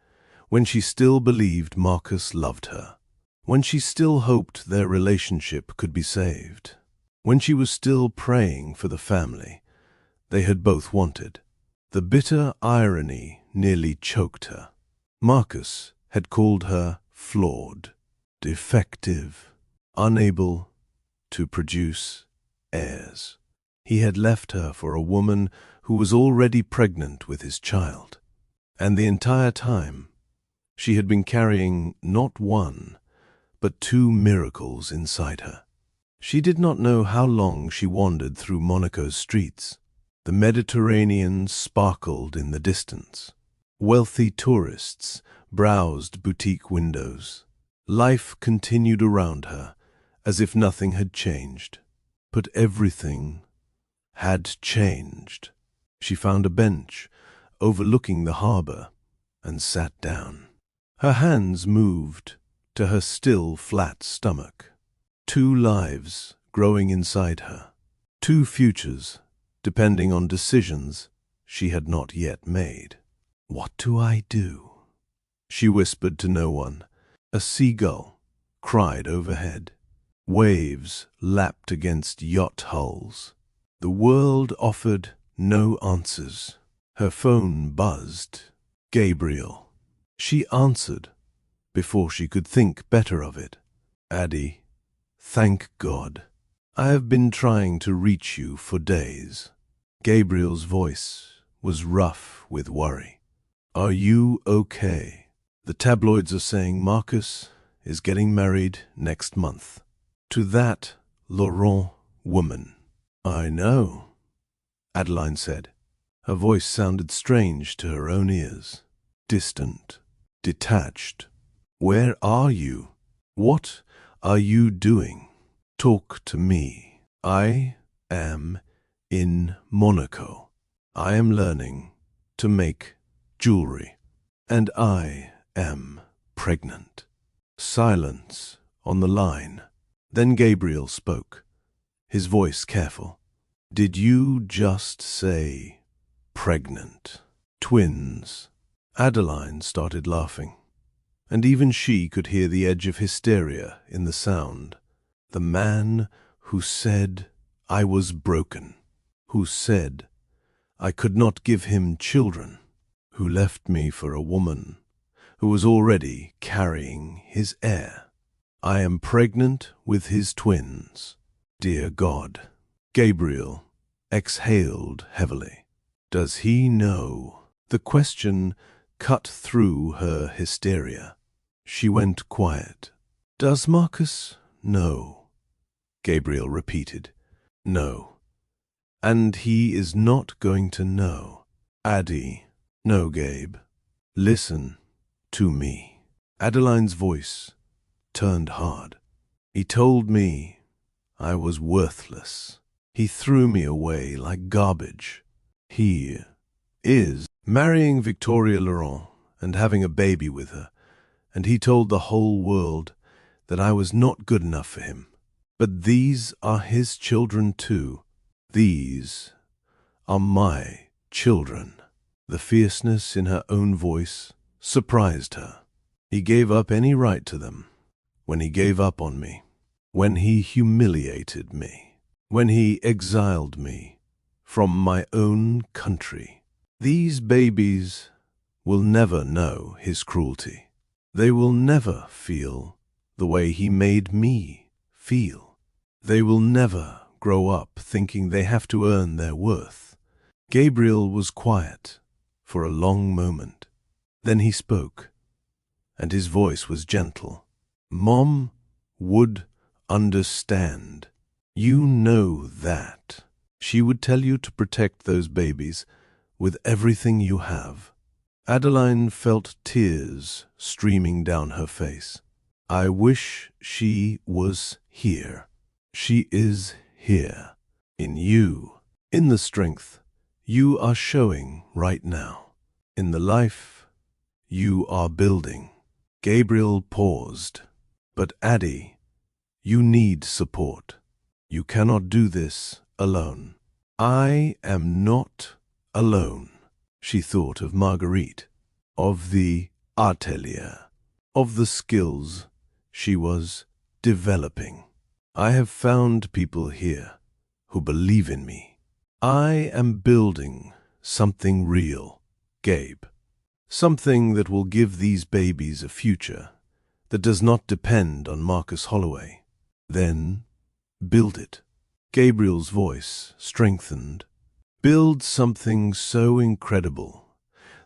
when she still believed Marcus loved her, when she still hoped their relationship could be saved, when she was still praying for the family they had both wanted. The bitter irony nearly choked her. Marcus had called her flawed, defective, unable to produce heirs. He had left her for a woman who was already pregnant with his child, and the entire time she had been carrying not one, but 2 miracles inside her. She did not know how long she wandered through Monaco's streets. The Mediterranean sparkled in the distance. Wealthy tourists browsed boutique windows. Life continued around her as if nothing had changed. But everything had changed. She found a bench overlooking the harbor and sat down. Her hands moved to her still flat stomach. 2 lives growing inside her. 2 futures depending on decisions she had not yet made. "What do I do?" she whispered to no one. A seagull cried overhead. Waves lapped against yacht hulls. The world offered no answers. Her phone buzzed. Gabriel. She answered before she could think better of it. "Addie, thank God. I have been trying to reach you for days." Gabriel's voice was rough with worry. "Are you okay?" The tabloids are saying Marcus is getting married next month to that Laurent woman. I know, Adeline said. Her voice sounded strange to her own ears, distant, detached. Where are you? What are you doing? Talk to me. I am in Monaco. I am learning to make jewelry, and I am pregnant. Silence on the line. Then Gabriel spoke, his voice careful. Did you just say pregnant? Twins. Adeline started laughing, and even she could hear the edge of hysteria in the sound. The man who said I was broken, who said I could not give him children, who left me for a woman who was already carrying his heir. I am pregnant with his twins. Dear God. Gabriel exhaled heavily. Does he know? The question cut through her hysteria. She went quiet. Does Marcus know? Gabriel repeated. No. And he is not going to know. Addie. No, Gabe. Listen to me. Adeline's voice turned hard. He told me I was worthless. He threw me away like garbage. He is marrying Victoria Laurent and having a baby with her, and he told the whole world that I was not good enough for him. But these are his children too. These are my children. The fierceness in her own voice surprised her. He gave up any right to them when he gave up on me, when he humiliated me, when he exiled me from my own country. These babies will never know his cruelty. They will never feel the way he made me feel. They will never grow up thinking they have to earn their worth. Gabriel was quiet for a long moment. Then he spoke, and his voice was gentle. Mom would understand. You know that. She would tell you to protect those babies with everything you have. Adeline felt tears streaming down her face. I wish she was here. She is here, in you, in the strength you are showing right now, in the life you are building. Gabriel paused. But Addie, you need support. You cannot do this alone. I am not alone. She thought of Marguerite, of the atelier, of the skills she was developing. I have found people here who believe in me. I am building something real, Gabe. Something that will give these babies a future that does not depend on Marcus Holloway. Then build it. Gabriel's voice strengthened. Build something so incredible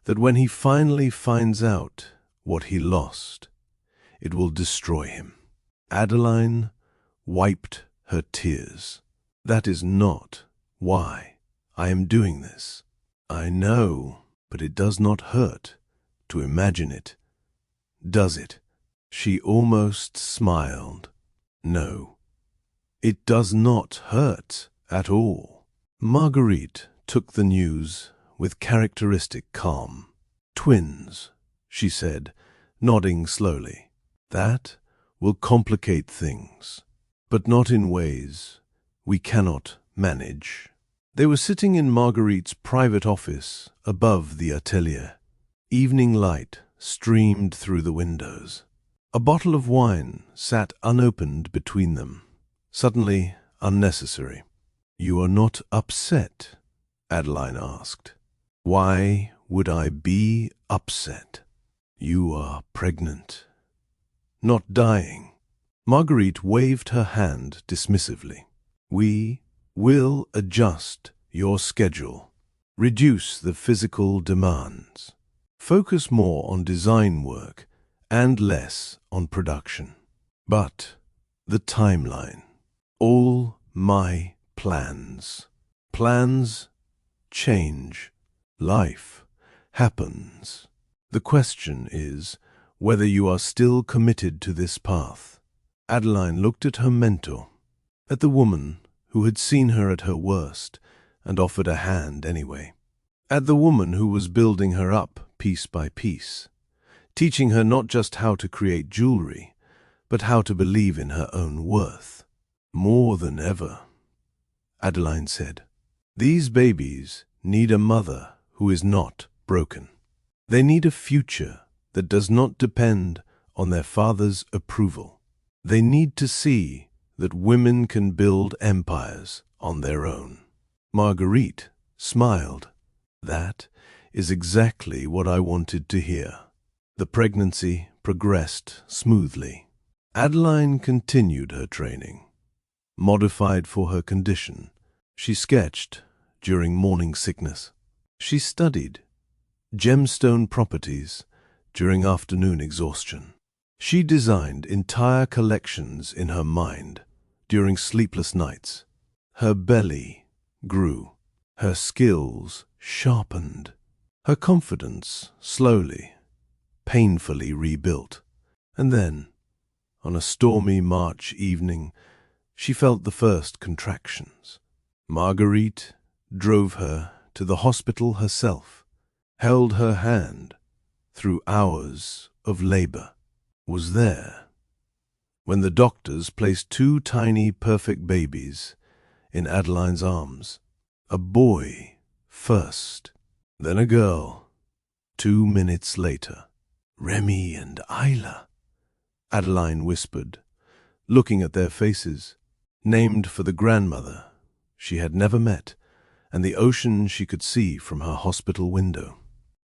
that when he finally finds out what he lost, it will destroy him. Adeline wiped her tears. That is not why I am doing this. I know, but it does not hurt to imagine it, does it? She almost smiled. No, it does not hurt at all. Marguerite took the news with characteristic calm. Twins, she said, nodding slowly. That will complicate things, but not in ways we cannot manage. They were sitting in Marguerite's private office above the atelier. Evening light streamed through the windows. A bottle of wine sat unopened between them, suddenly unnecessary. You are not upset? Adeline asked. Why would I be upset? You are pregnant, not dying. Marguerite waved her hand dismissively. We will adjust your schedule, reduce the physical demands. Focus more on design work and less on production. But the timeline. All my plans. Plans change. Life happens. The question is whether you are still committed to this path. Adeline looked at her mentor, at the woman who had seen her at her worst and offered a hand anyway, at the woman who was building her up piece by piece, teaching her not just how to create jewelry, but how to believe in her own worth. More than ever, Adeline said, these babies need a mother who is not broken. They need a future that does not depend on their father's approval. They need to see that women can build empires on their own. Marguerite smiled. That is exactly what I wanted to hear. The pregnancy progressed smoothly. Adeline continued her training, modified for her condition. She sketched during morning sickness. She studied gemstone properties during afternoon exhaustion. She designed entire collections in her mind during sleepless nights. Her belly grew. Her skills sharpened. Her confidence slowly, painfully rebuilt. And then, on a stormy March evening, she felt the first contractions. Marguerite drove her to the hospital herself, held her hand through hours of labor, was there when the doctors placed two tiny, perfect babies in Adeline's arms. A boy first, then a girl 2 minutes later. Remy and Isla, Adeline whispered, looking at their faces, named for the grandmother she had never met and the ocean she could see from her hospital window.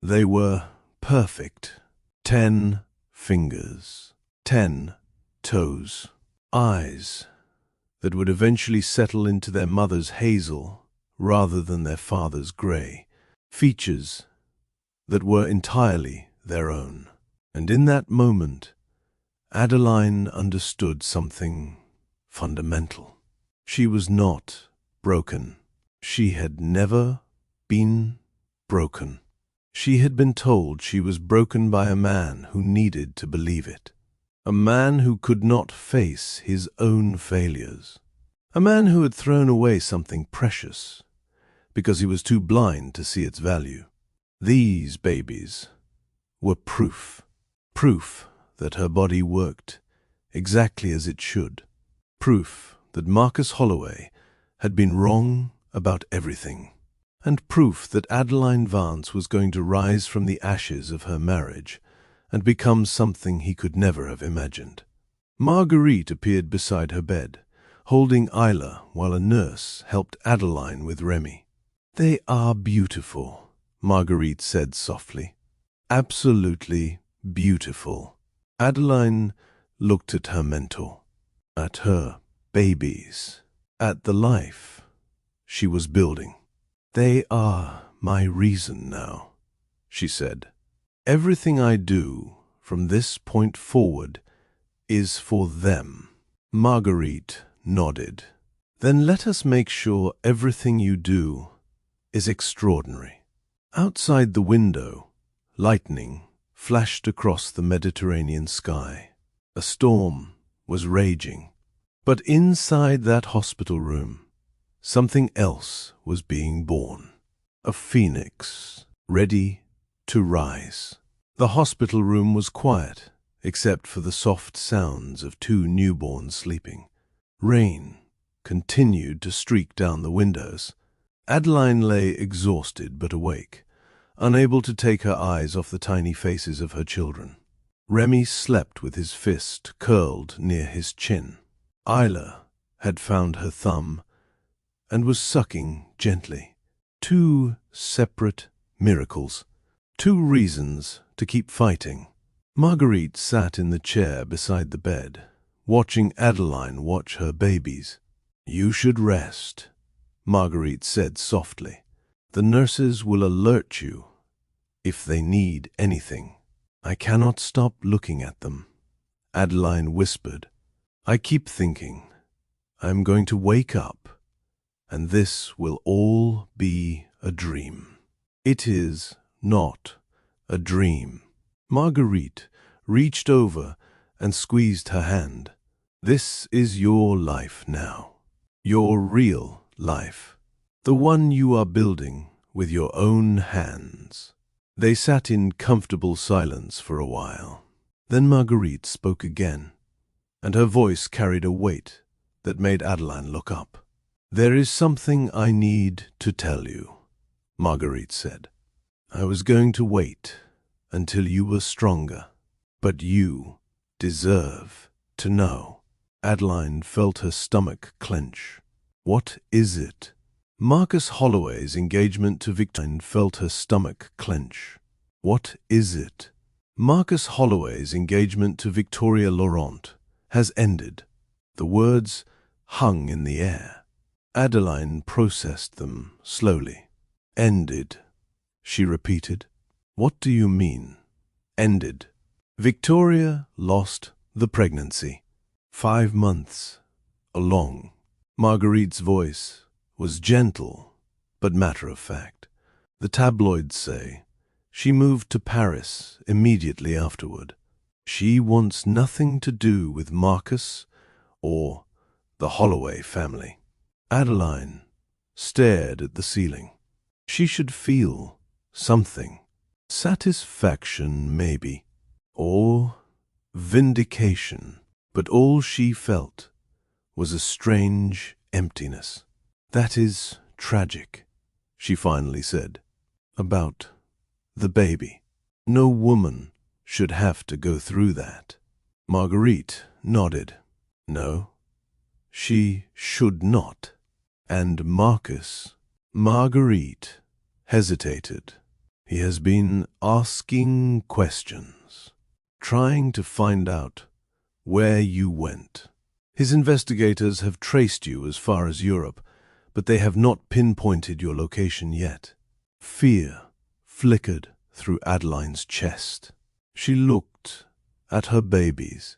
They were perfect. 10 fingers, 10 toes, eyes that would eventually settle into their mother's hazel rather than their father's gray, features that were entirely their own. And in that moment, Adeline understood something fundamental. She was not broken. She had never been broken. She had been told she was broken by a man who needed to believe it. A man who could not face his own failures. A man who had thrown away something precious because he was too blind to see its value. These babies were proof. Proof that her body worked exactly as it should. Proof that Marcus Holloway had been wrong about everything. And proof that Adeline Vance was going to rise from the ashes of her marriage and become something he could never have imagined. Marguerite appeared beside her bed, holding Isla while a nurse helped Adeline with Remy. "They are beautiful," Marguerite said softly. "Absolutely beautiful." Adeline looked at her mentor, at her babies, at the life she was building. "They are my reason now," she said. "Everything I do from this point forward is for them." Marguerite nodded. "Then let us make sure everything you do is extraordinary." Outside the window, lightning flashed across the Mediterranean sky. A storm was raging. But inside that hospital room, something else was being born. A phoenix, ready to rise. The hospital room was quiet, except for the soft sounds of 2 newborns sleeping. Rain continued to streak down the windows. Adeline lay exhausted but awake, unable to take her eyes off the tiny faces of her children. Remy slept with his fist curled near his chin. Isla had found her thumb and was sucking gently. 2 separate miracles. 2 reasons to keep fighting. Marguerite sat in the chair beside the bed, watching Adeline watch her babies. "You should rest," Marguerite said softly. "The nurses will alert you if they need anything. I cannot stop looking at them. Adeline whispered. I keep thinking, I'm going to wake up, and this will all be a dream. It is not a dream. Marguerite reached over and squeezed her hand. This is your life now. Your real life. The one you are building with your own hands. They sat in comfortable silence for a while. Then Marguerite spoke again, and her voice carried a weight that made Adeline look up. There is something I need to tell you, Marguerite said. I was going to wait until you were stronger, but you deserve to know. Adeline felt her stomach clench. What is it? Marcus Holloway's engagement to Victoria felt her stomach clench. What is it? Marcus Holloway's engagement to Victoria Laurent has ended. The words hung in the air. Adeline processed them slowly. Ended, she repeated. What do you mean? Ended. Victoria lost the pregnancy. 5 months along. Marguerite's voice was gentle but matter-of-fact. The tabloids say she moved to Paris immediately afterward. She wants nothing to do with Marcus or the Holloway family. Adeline stared at the ceiling. She should feel something. Satisfaction, maybe, or vindication. But all she felt was a strange emptiness. That is tragic, she finally said. About the baby. No woman should have to go through that. Marguerite nodded. No, she should not. And Marguerite hesitated. He has been asking questions, trying to find out where you went. His investigators have traced you as far as Europe, but they have not pinpointed your location yet. Fear flickered through Adeline's chest. She looked at her babies.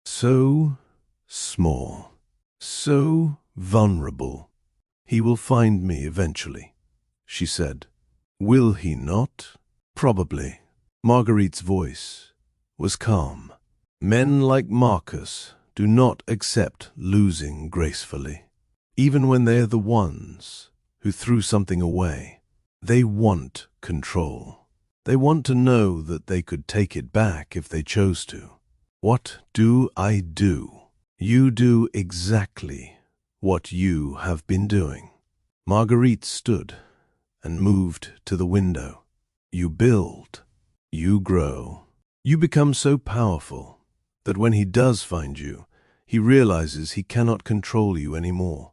So small, so vulnerable. He will find me eventually, she said. Will he not? Probably. Marguerite's voice was calm. Men like Marcus do not accept losing gracefully. Even when they are the ones who threw something away, they want control. They want to know that they could take it back if they chose to. What do I do? You do exactly what you have been doing. Marguerite stood and moved to the window. You build, you grow, you become so powerful that when he does find you, he realizes he cannot control you anymore.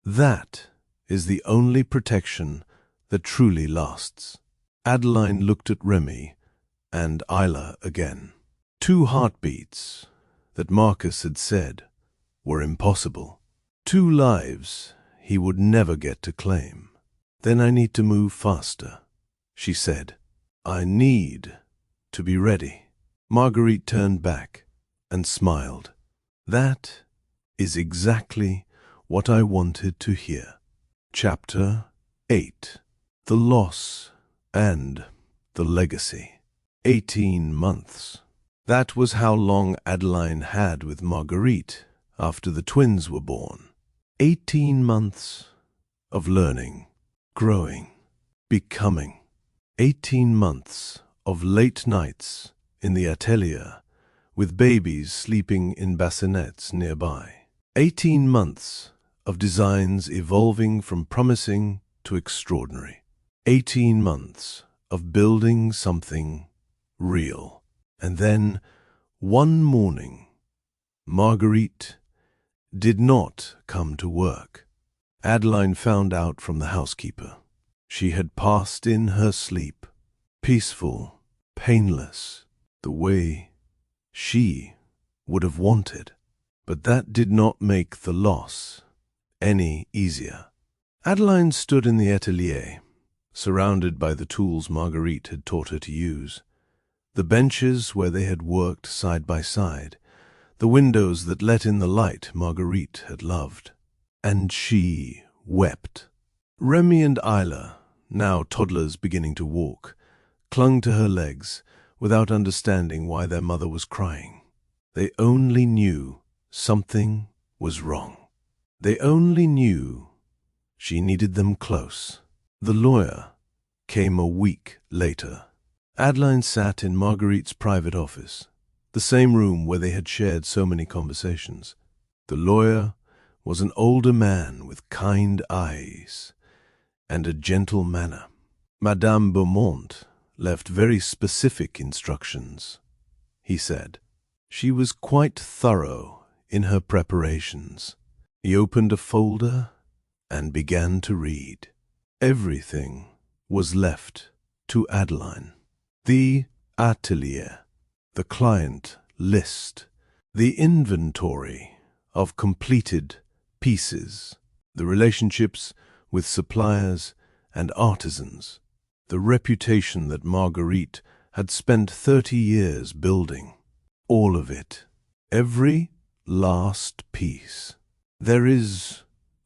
That is the only protection that truly lasts. Adeline looked at Remy and Isla again. 2 heartbeats that Marcus had said were impossible. 2 lives he would never get to claim. Then I need to move faster, she said. I need to be ready. Marguerite turned back and smiled. That is exactly what I wanted to hear. Chapter 8. The Loss and the Legacy. 18 months. That was how long Adeline had with Marguerite after the twins were born. 18 months of learning, growing, becoming. 18 months of late nights in the atelier with babies sleeping in bassinets nearby. 18 months of designs evolving from promising to extraordinary. 18 months of building something real. And then, one morning, Marguerite did not come to work. Adeline found out from the housekeeper. She had passed in her sleep, peaceful, painless, the way she would have wanted. But that did not make the loss any easier. Adeline stood in the atelier, surrounded by the tools Marguerite had taught her to use. The benches where they had worked side by side, the windows that let in the light Marguerite had loved. And she wept. Remy and Isla, now toddlers beginning to walk, clung to her legs without understanding why their mother was crying. They only knew something was wrong. They only knew she needed them close. The lawyer came a week later. Adeline sat in Marguerite's private office, the same room where they had shared so many conversations. The lawyer was an older man with kind eyes and a gentle manner. Madame Beaumont left very specific instructions, he said. She was quite thorough in her preparations. He opened a folder and began to read. Everything was left to Adeline. The atelier, the client list, the inventory of completed pieces, the relationships with suppliers and artisans, the reputation that Marguerite had spent 30 years building. All of it, every last piece. There is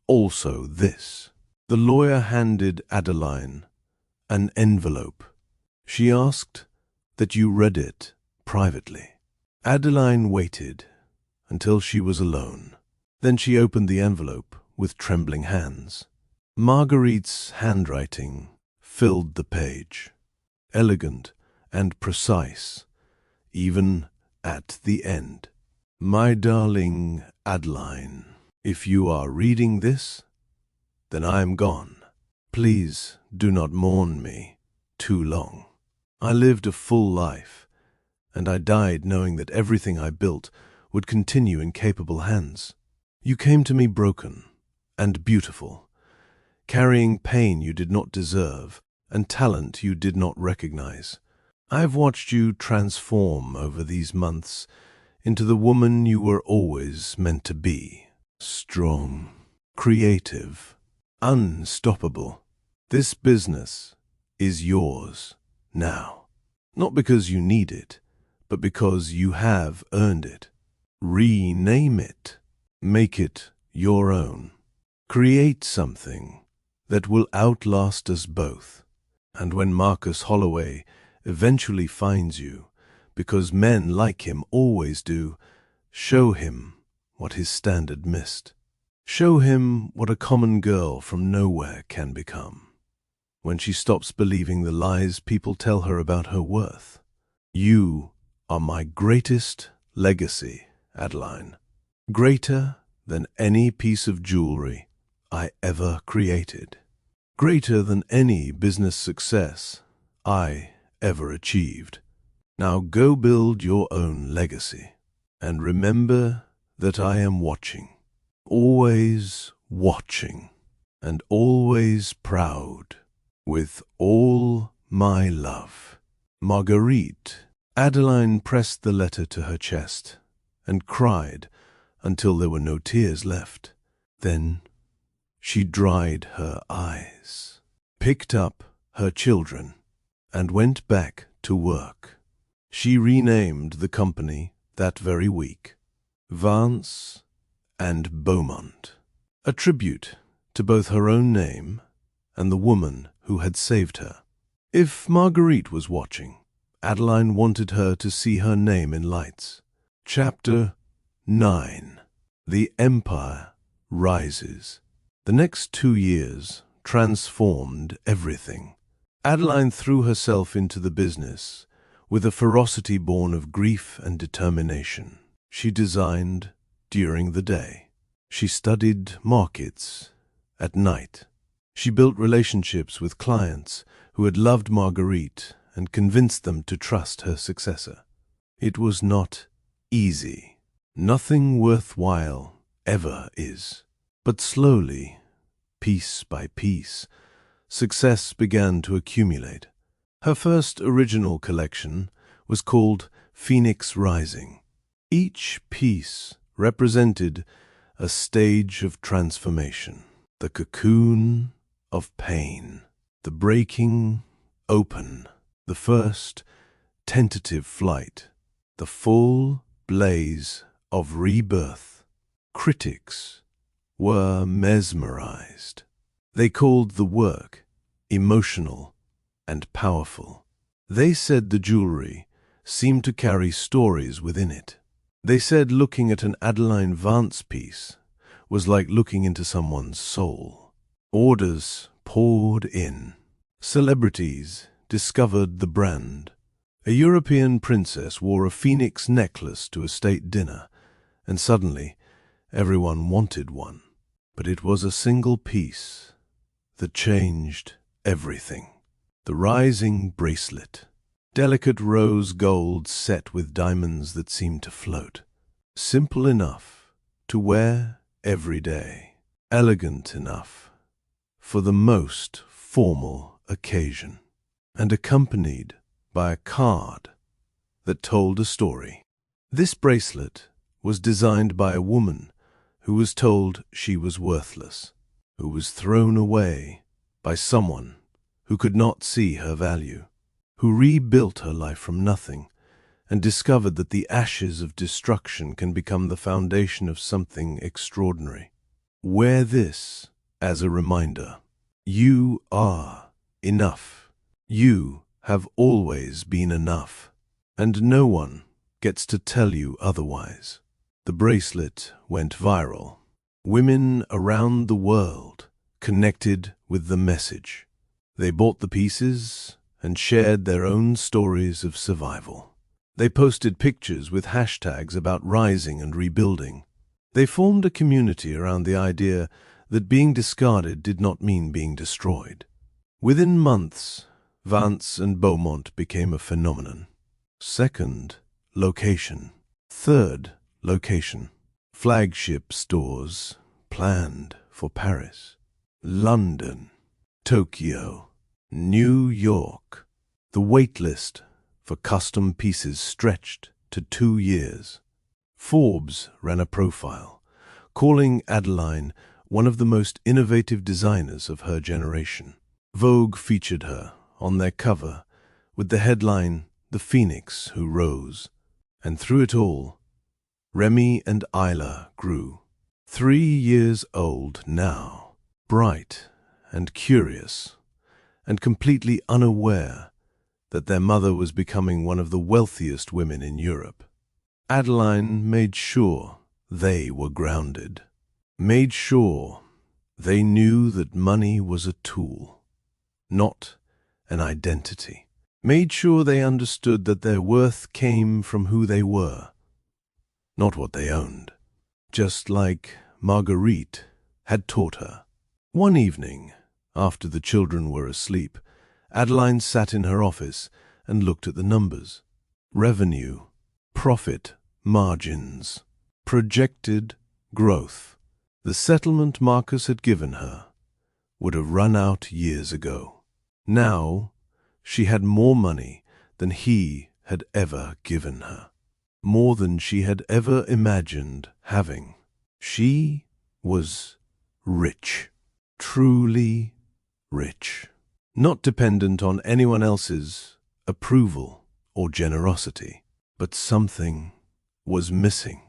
also this. The lawyer handed Adeline an envelope. She asked that you read it privately. Adeline waited until she was alone. Then she opened the envelope with trembling hands. Marguerite's handwriting filled the page, elegant and precise, even at the end. My darling Adeline, if you are reading this, then I am gone. Please do not mourn me too long. I lived a full life, and I died knowing that everything I built would continue in capable hands. You came to me broken and beautiful, carrying pain you did not deserve and talent you did not recognize. I have watched you transform over these months into the woman you were always meant to be. Strong, creative, unstoppable. This business is yours now. Not because you need it, but because you have earned it. Rename it. Make it your own. Create something that will outlast us both. And when Marcus Holloway eventually finds you, because men like him always do, show him what his standard missed. Show him what a common girl from nowhere can become when she stops believing the lies people tell her about her worth. You are my greatest legacy, Adeline. Greater than any piece of jewelry I ever created. Greater than any business success I ever achieved. Now go build your own legacy. And remember that I am watching. Always watching. And always proud. With all my love. Marguerite. Adeline pressed the letter to her chest and cried until there were no tears left. Then she dried her eyes, picked up her children, and went back to work. She renamed the company that very week, Vance and Beaumont, a tribute to both her own name and the woman who had saved her. If Marguerite was watching, Adeline wanted her to see her name in lights. Chapter 9. The Empire Rises. The next 2 years transformed everything. Adeline threw herself into the business with a ferocity born of grief and determination. She designed during the day. She studied markets at night. She built relationships with clients who had loved Marguerite and convinced them to trust her successor. It was not easy. Nothing worthwhile ever is. But slowly, piece by piece, success began to accumulate. Her first original collection was called Phoenix Rising. Each piece represented a stage of transformation. The cocoon of pain, the breaking open, the first tentative flight, the full blaze of rebirth. Critics were mesmerized. They called the work emotional and powerful. They said the jewelry seemed to carry stories within it. They said looking at an Adeline Vance piece was like looking into someone's soul. Orders poured in. Celebrities discovered the brand. A European princess wore a phoenix necklace to a state dinner, and suddenly everyone wanted one. But it was a single piece that changed everything. The rising bracelet, delicate rose gold set with diamonds that seemed to float. Simple enough to wear every day. Elegant enough for the most formal occasion. And accompanied by a card that told a story. This bracelet was designed by a woman who was told she was worthless, who was thrown away by someone who could not see her value, who rebuilt her life from nothing and discovered that the ashes of destruction can become the foundation of something extraordinary. Wear this as a reminder. You are enough. You have always been enough, and no one gets to tell you otherwise. The bracelet went viral. Women around the world connected with the message. They bought the pieces and shared their own stories of survival. They posted pictures with hashtags about rising and rebuilding. They formed a community around the idea that being discarded did not mean being destroyed. Within months, Vance and Beaumont became a phenomenon. Second, location. Third, location. Flagship stores planned for Paris, London, Tokyo, New York. The wait list for custom pieces stretched to 2 years. Forbes ran a profile, calling Adeline one of the most innovative designers of her generation. Vogue featured her on their cover with the headline, "The Phoenix Who Rose." And through it all, Remy and Isla grew. 3 years old now, bright and curious, and completely unaware that their mother was becoming one of the wealthiest women in Europe. Adeline made sure they were grounded, made sure they knew that money was a tool, not an identity, made sure they understood that their worth came from who they were, not what they owned, just like Marguerite had taught her. One evening, after the children were asleep, Adeline sat in her office and looked at the numbers. Revenue, profit, margins, projected growth. The settlement Marcus had given her would have run out years ago. Now, she had more money than he had ever given her, more than she had ever imagined having. She was rich, truly rich, not dependent on anyone else's approval or generosity. But something was missing.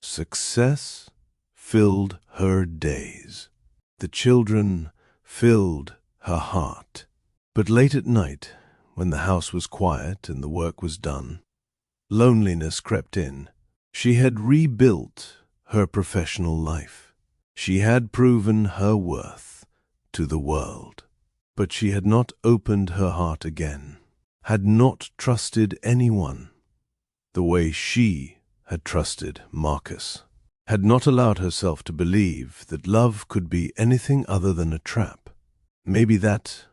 Success filled her days. The children filled her heart. But late at night, when the house was quiet and the work was done, loneliness crept in. She had rebuilt her professional life. She had proven her worth to the world. But she had not opened her heart again, had not trusted anyone the way she had trusted Marcus, had not allowed herself to believe that love could be anything other than a trap. Maybe that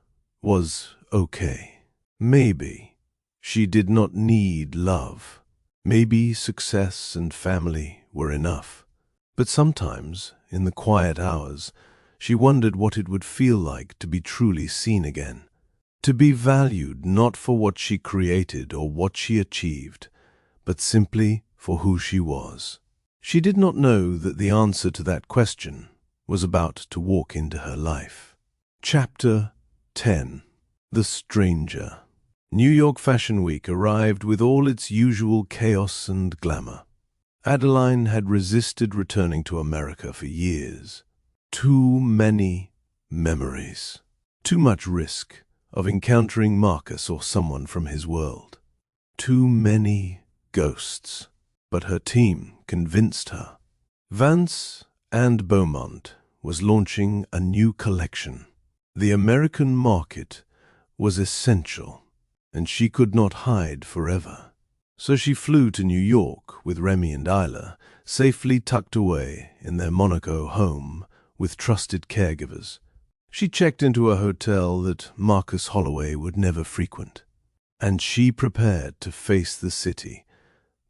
was okay. Maybe she did not need love. Maybe success and family were enough. But sometimes, in the quiet hours, she wondered what it would feel like to be truly seen again, to be valued not for what she created or what she achieved, but simply for who she was. She did not know that the answer to that question was about to walk into her life. Chapter 10. The Stranger. New York Fashion Week arrived with all its usual chaos and glamour. Adeline had resisted returning to America for years. Too many memories. Too much risk of encountering Marcus or someone from his world. Too many ghosts. But her team convinced her. Vance and Beaumont was launching a new collection. The American market was essential, and she could not hide forever. So she flew to New York with Remy and Isla, safely tucked away in their Monaco home with trusted caregivers. She checked into a hotel that Marcus Holloway would never frequent, and she prepared to face the city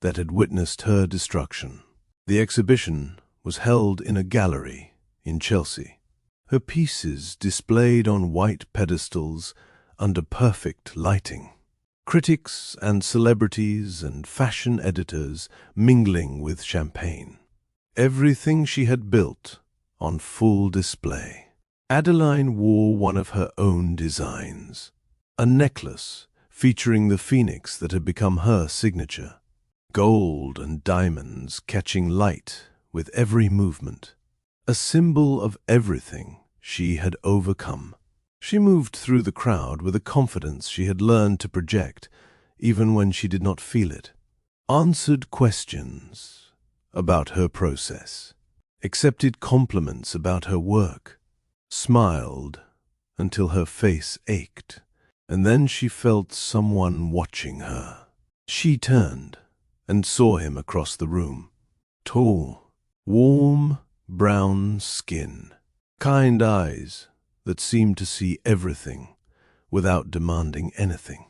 that had witnessed her destruction. The exhibition was held in a gallery in Chelsea. Her pieces displayed on white pedestals under perfect lighting. Critics and celebrities and fashion editors mingling with champagne. Everything she had built on full display. Adeline wore one of her own designs, a necklace featuring the phoenix that had become her signature. Gold and diamonds catching light with every movement, a symbol of everything she had overcome. She moved through the crowd with a confidence she had learned to project, even when she did not feel it. Answered questions about her process, accepted compliments about her work, smiled until her face ached, and then she felt someone watching her. She turned and saw him across the room. Tall, warm, brown skin, kind eyes that seemed to see everything without demanding anything.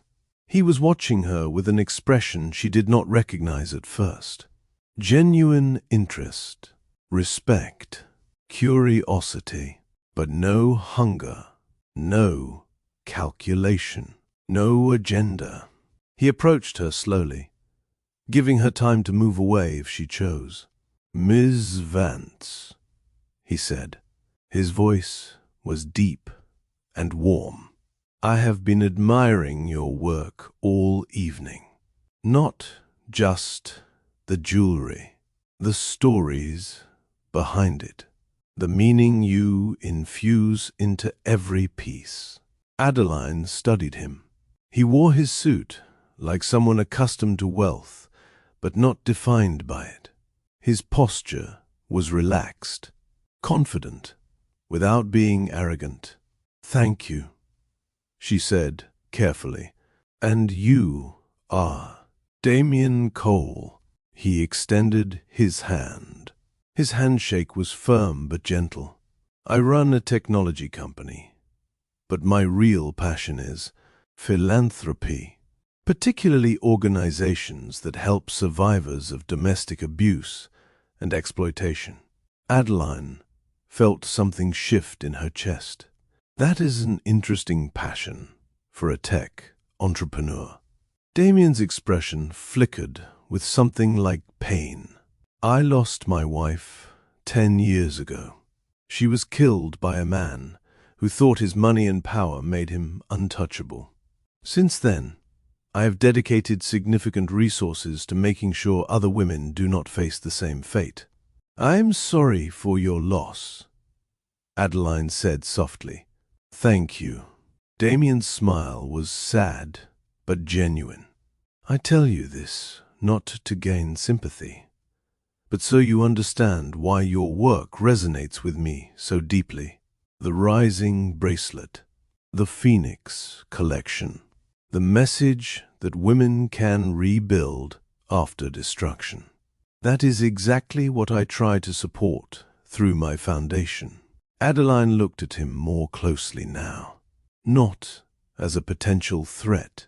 He was watching her with an expression she did not recognize at first. Genuine interest, respect, curiosity, but no hunger, no calculation, no agenda. He approached her slowly, giving her time to move away if she chose. "Ms. Vance," he said. His voice was deep and warm. "I have been admiring your work all evening. Not just the jewelry, the stories behind it, the meaning you infuse into every piece." Adeline studied him. He wore his suit like someone accustomed to wealth, but not defined by it. His posture was relaxed, confident, without being arrogant. "Thank you," she said carefully. "And you are Damien Cole." He extended his hand. His handshake was firm but gentle. "I run a technology company, but my real passion is philanthropy. Particularly organizations that help survivors of domestic abuse and exploitation." Adeline felt something shift in her chest. That is an interesting passion for a tech entrepreneur. Damien's expression flickered with something like pain. "I lost my wife 10 years ago. She was killed by a man who thought his money and power made him untouchable. Since then, I have dedicated significant resources to making sure other women do not face the same fate." "I am sorry for your loss," Adeline said softly. "Thank you." Damien's smile was sad but genuine. "I tell you this not to gain sympathy, but so you understand why your work resonates with me so deeply. The Rising Bracelet, the Phoenix Collection, the message that women can rebuild after destruction. That is exactly what I try to support through my foundation." Adeline looked at him more closely now. Not as a potential threat,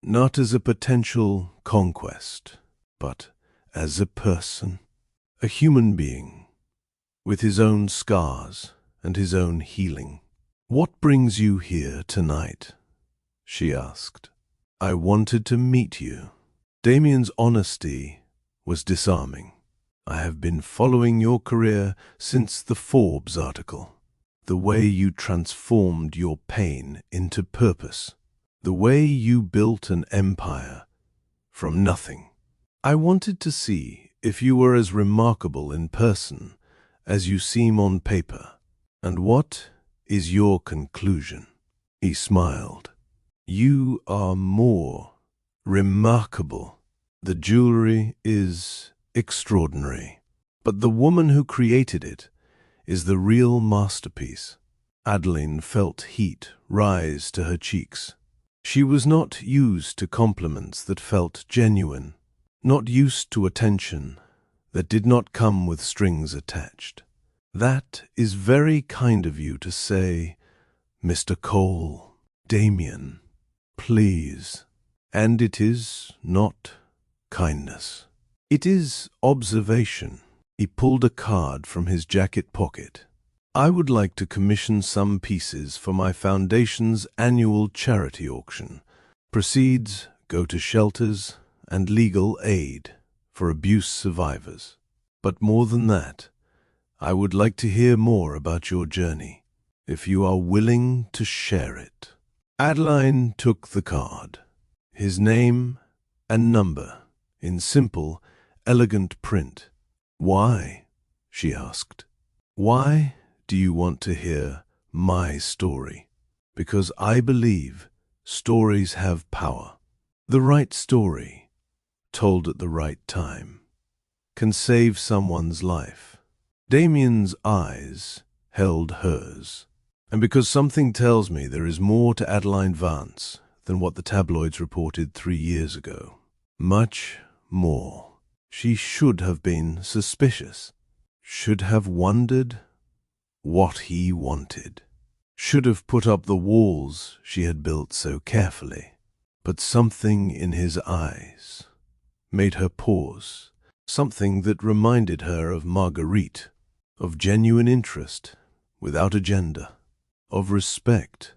not as a potential conquest, but as a person, a human being, with his own scars and his own healing. "What brings you here tonight?" she asked. "I wanted to meet you." Damien's honesty was disarming. "I have been following your career since the Forbes article. The way you transformed your pain into purpose. The way you built an empire from nothing. I wanted to see if you were as remarkable in person as you seem on paper. And what is your conclusion? He smiled. You are more remarkable. The jewelry is extraordinary, but the woman who created it is the real masterpiece. Adeline felt heat rise to her cheeks. She was not used to compliments that felt genuine, not used to attention that did not come with strings attached. That is very kind of you to say, Mr. Cole, Damien, please. And it is not kindness. It is observation. He pulled a card from his jacket pocket. I would like to commission some pieces for my foundation's annual charity auction. Proceeds go to shelters and legal aid for abuse survivors. But more than that, I would like to hear more about your journey, if you are willing to share it. Adeline took the card. His name and number in simple, elegant print. Why? She asked. Why do you want to hear my story? Because I believe stories have power. The right story, told at the right time, can save someone's life. Damien's eyes held hers. And because something tells me there is more to Adeline Vance than what the tabloids reported 3 years ago. Much more. She should have been suspicious, should have wondered what he wanted, should have put up the walls she had built so carefully. But something in his eyes made her pause, something that reminded her of Marguerite, of genuine interest without agenda, of respect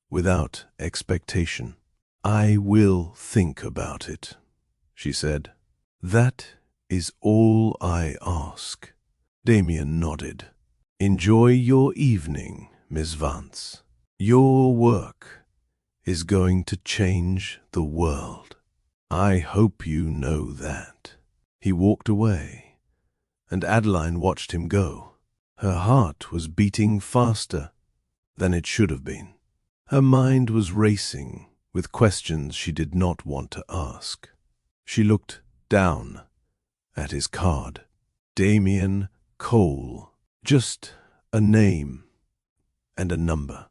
without expectation. I will think about it, she said. That is all I ask. Damien nodded. Enjoy your evening, Miss Vance. Your work is going to change the world. I hope you know that. He walked away, and Adeline watched him go. Her heart was beating faster than it should have been. Her mind was racing with questions she did not want to ask. She looked down at his card. Damien Cole. Just a name and a number.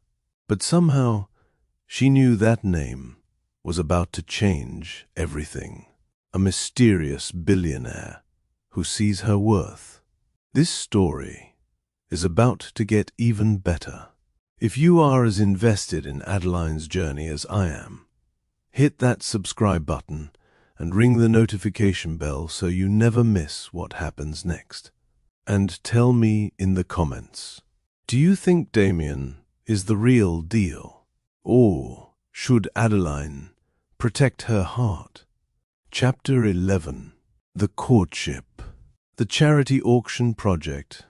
But somehow she knew that name was about to change everything. A mysterious billionaire who sees her worth. This story is about to get even better. If you are as invested in Adeline's journey as I am, hit that subscribe button and ring the notification bell so you never miss what happens next. And tell me in the comments, do you think Damien is the real deal? Or should Adeline protect her heart? Chapter 11. The Courtship. The charity auction project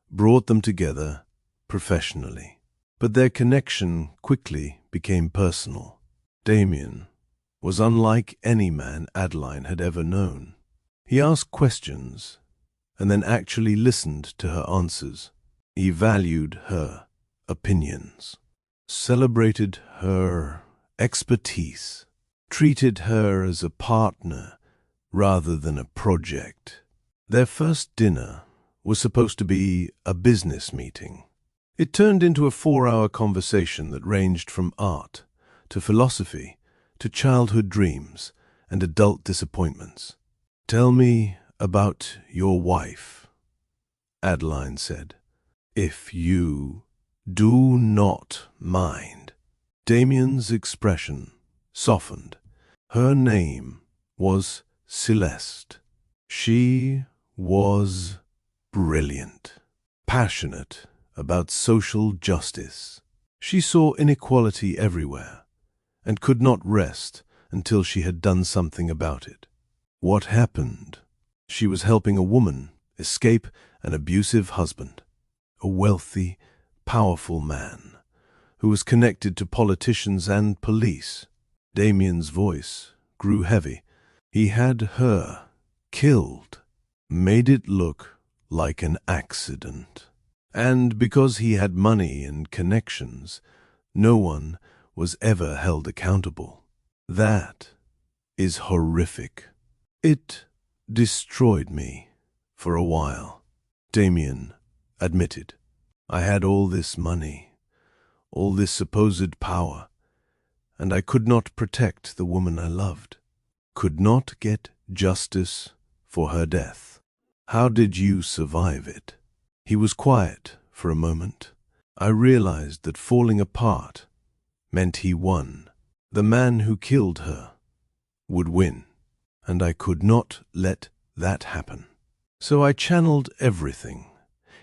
brought them together professionally, but their connection quickly became personal. Damien was unlike any man Adeline had ever known. He asked questions and then actually listened to her answers. He valued her opinions, celebrated her expertise, treated her as a partner rather than a project. Their first dinner was supposed to be a business meeting. It turned into a 4-hour conversation that ranged from art to philosophy to childhood dreams and adult disappointments. Tell me about your wife, Adeline said, if you do not mind. Damien's expression softened. Her name was Celeste. She was brilliant, passionate about social justice. She saw inequality everywhere and could not rest until she had done something about it. What happened? She was helping a woman escape an abusive husband, a wealthy, powerful man who was connected to politicians and police. Damien's voice grew heavy. He had her killed, made it look like an accident. And because he had money and connections, no one was ever held accountable. That is horrific. It destroyed me for a while, Damien admitted. I had all this money, all this supposed power, and I could not protect the woman I loved, could not get justice for her death. How did you survive it? He was quiet for a moment. I realized that falling apart meant he won. The man who killed her would win, and I could not let that happen. So I channeled everything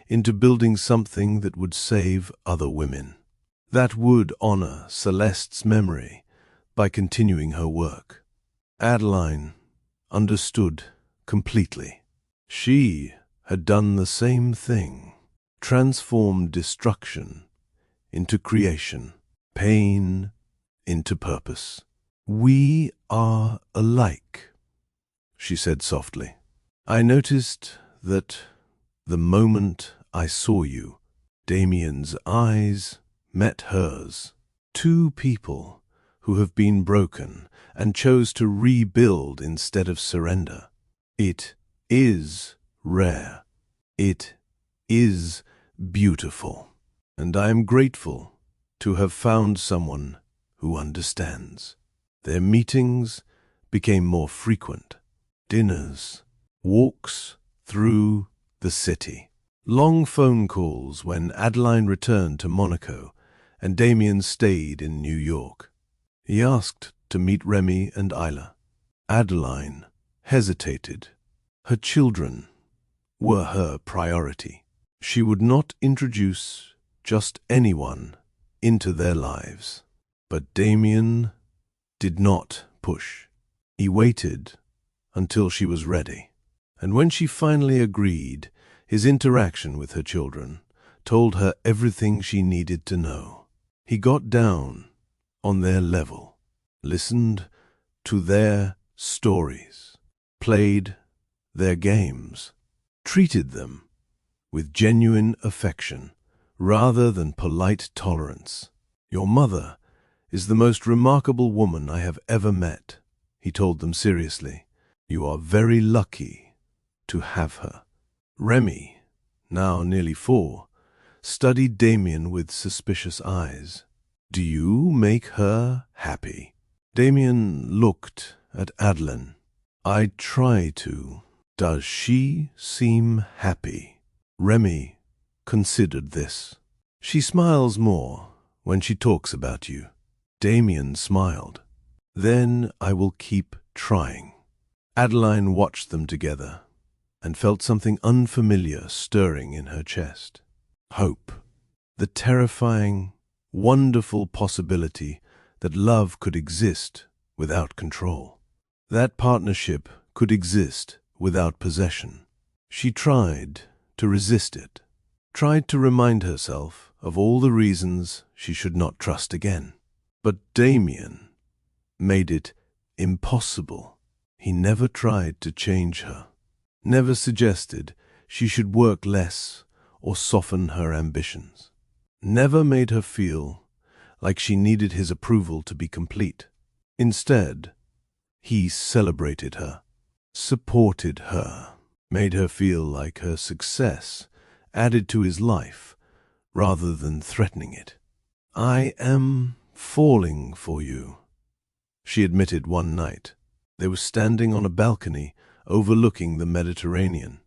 into building something that would save other women, that would honor Celeste's memory by continuing her work. Adeline understood completely. She had done the same thing, transformed destruction into creation, pain into purpose. We are alike, she said softly. I noticed that the moment I saw you, Damien's eyes met hers. Two people who have been broken and chose to rebuild instead of surrender. It is rare. It is beautiful. And I am grateful to have found someone who understands. Their meetings became more frequent. Dinners, walks through the city, long phone calls when Adeline returned to Monaco and Damien stayed in New York. He asked to meet Remy and Isla. Adeline hesitated. Her children were her priority. She would not introduce just anyone into their lives. But Damien did not push. He waited until she was ready. And when she finally agreed, his interaction with her children told her everything she needed to know. He got down on their level, listened to their stories, played their games, treated them with genuine affection rather than polite tolerance. Your mother is the most remarkable woman I have ever met, he told them seriously. You are very lucky to have her. Remy, now nearly 4, studied Damien with suspicious eyes. Do you make her happy? Damien looked at Adeline. I try to. Does she seem happy? Remy considered this. She smiles more when she talks about you. Damien smiled. Then I will keep trying. Adeline watched them together and felt something unfamiliar stirring in her chest. Hope. The terrifying, wonderful possibility that love could exist without control. That partnership could exist without possession. She tried to resist it, tried to remind herself of all the reasons she should not trust again. But Damien made it impossible. He never tried to change her, never suggested she should work less or soften her ambitions, never made her feel like she needed his approval to be complete. Instead, he celebrated her, supported her, made her feel like her success added to his life rather than threatening it. I am falling for you, she admitted one night. They were standing on a balcony overlooking the Mediterranean.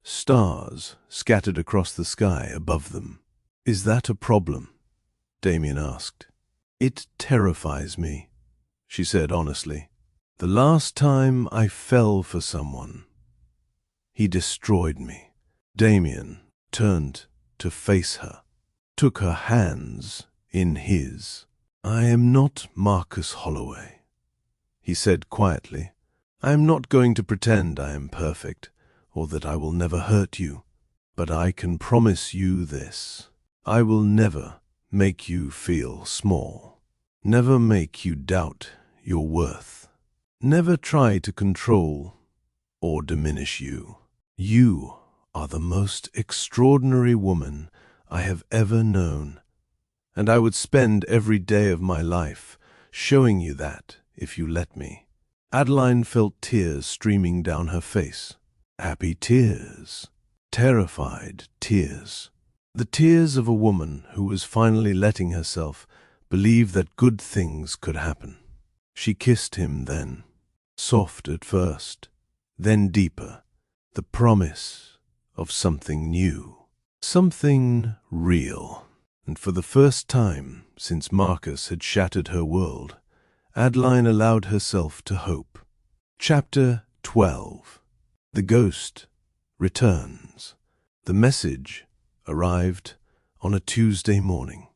Stars scattered across the sky above them. Is that a problem? Damien asked. It terrifies me, she said honestly. The last time I fell for someone, he destroyed me. Damien turned to face her, took her hands in his. I am not Marcus Holloway, he said quietly. I am not going to pretend I am perfect or that I will never hurt you, but I can promise you this. I will never make you feel small. Never make you doubt your worth. Never try to control or diminish you. You are the most extraordinary woman I have ever known, and I would spend every day of my life showing you that if you let me. Adeline felt tears streaming down her face. Happy tears. Terrified tears. The tears of a woman who was finally letting herself believe that good things could happen. She kissed him then, soft at first, then deeper, the promise of something new, something real. And for the first time since Marcus had shattered her world, Adeline allowed herself to hope. Chapter 12. The Ghost Returns. The message arrived on a Tuesday morning.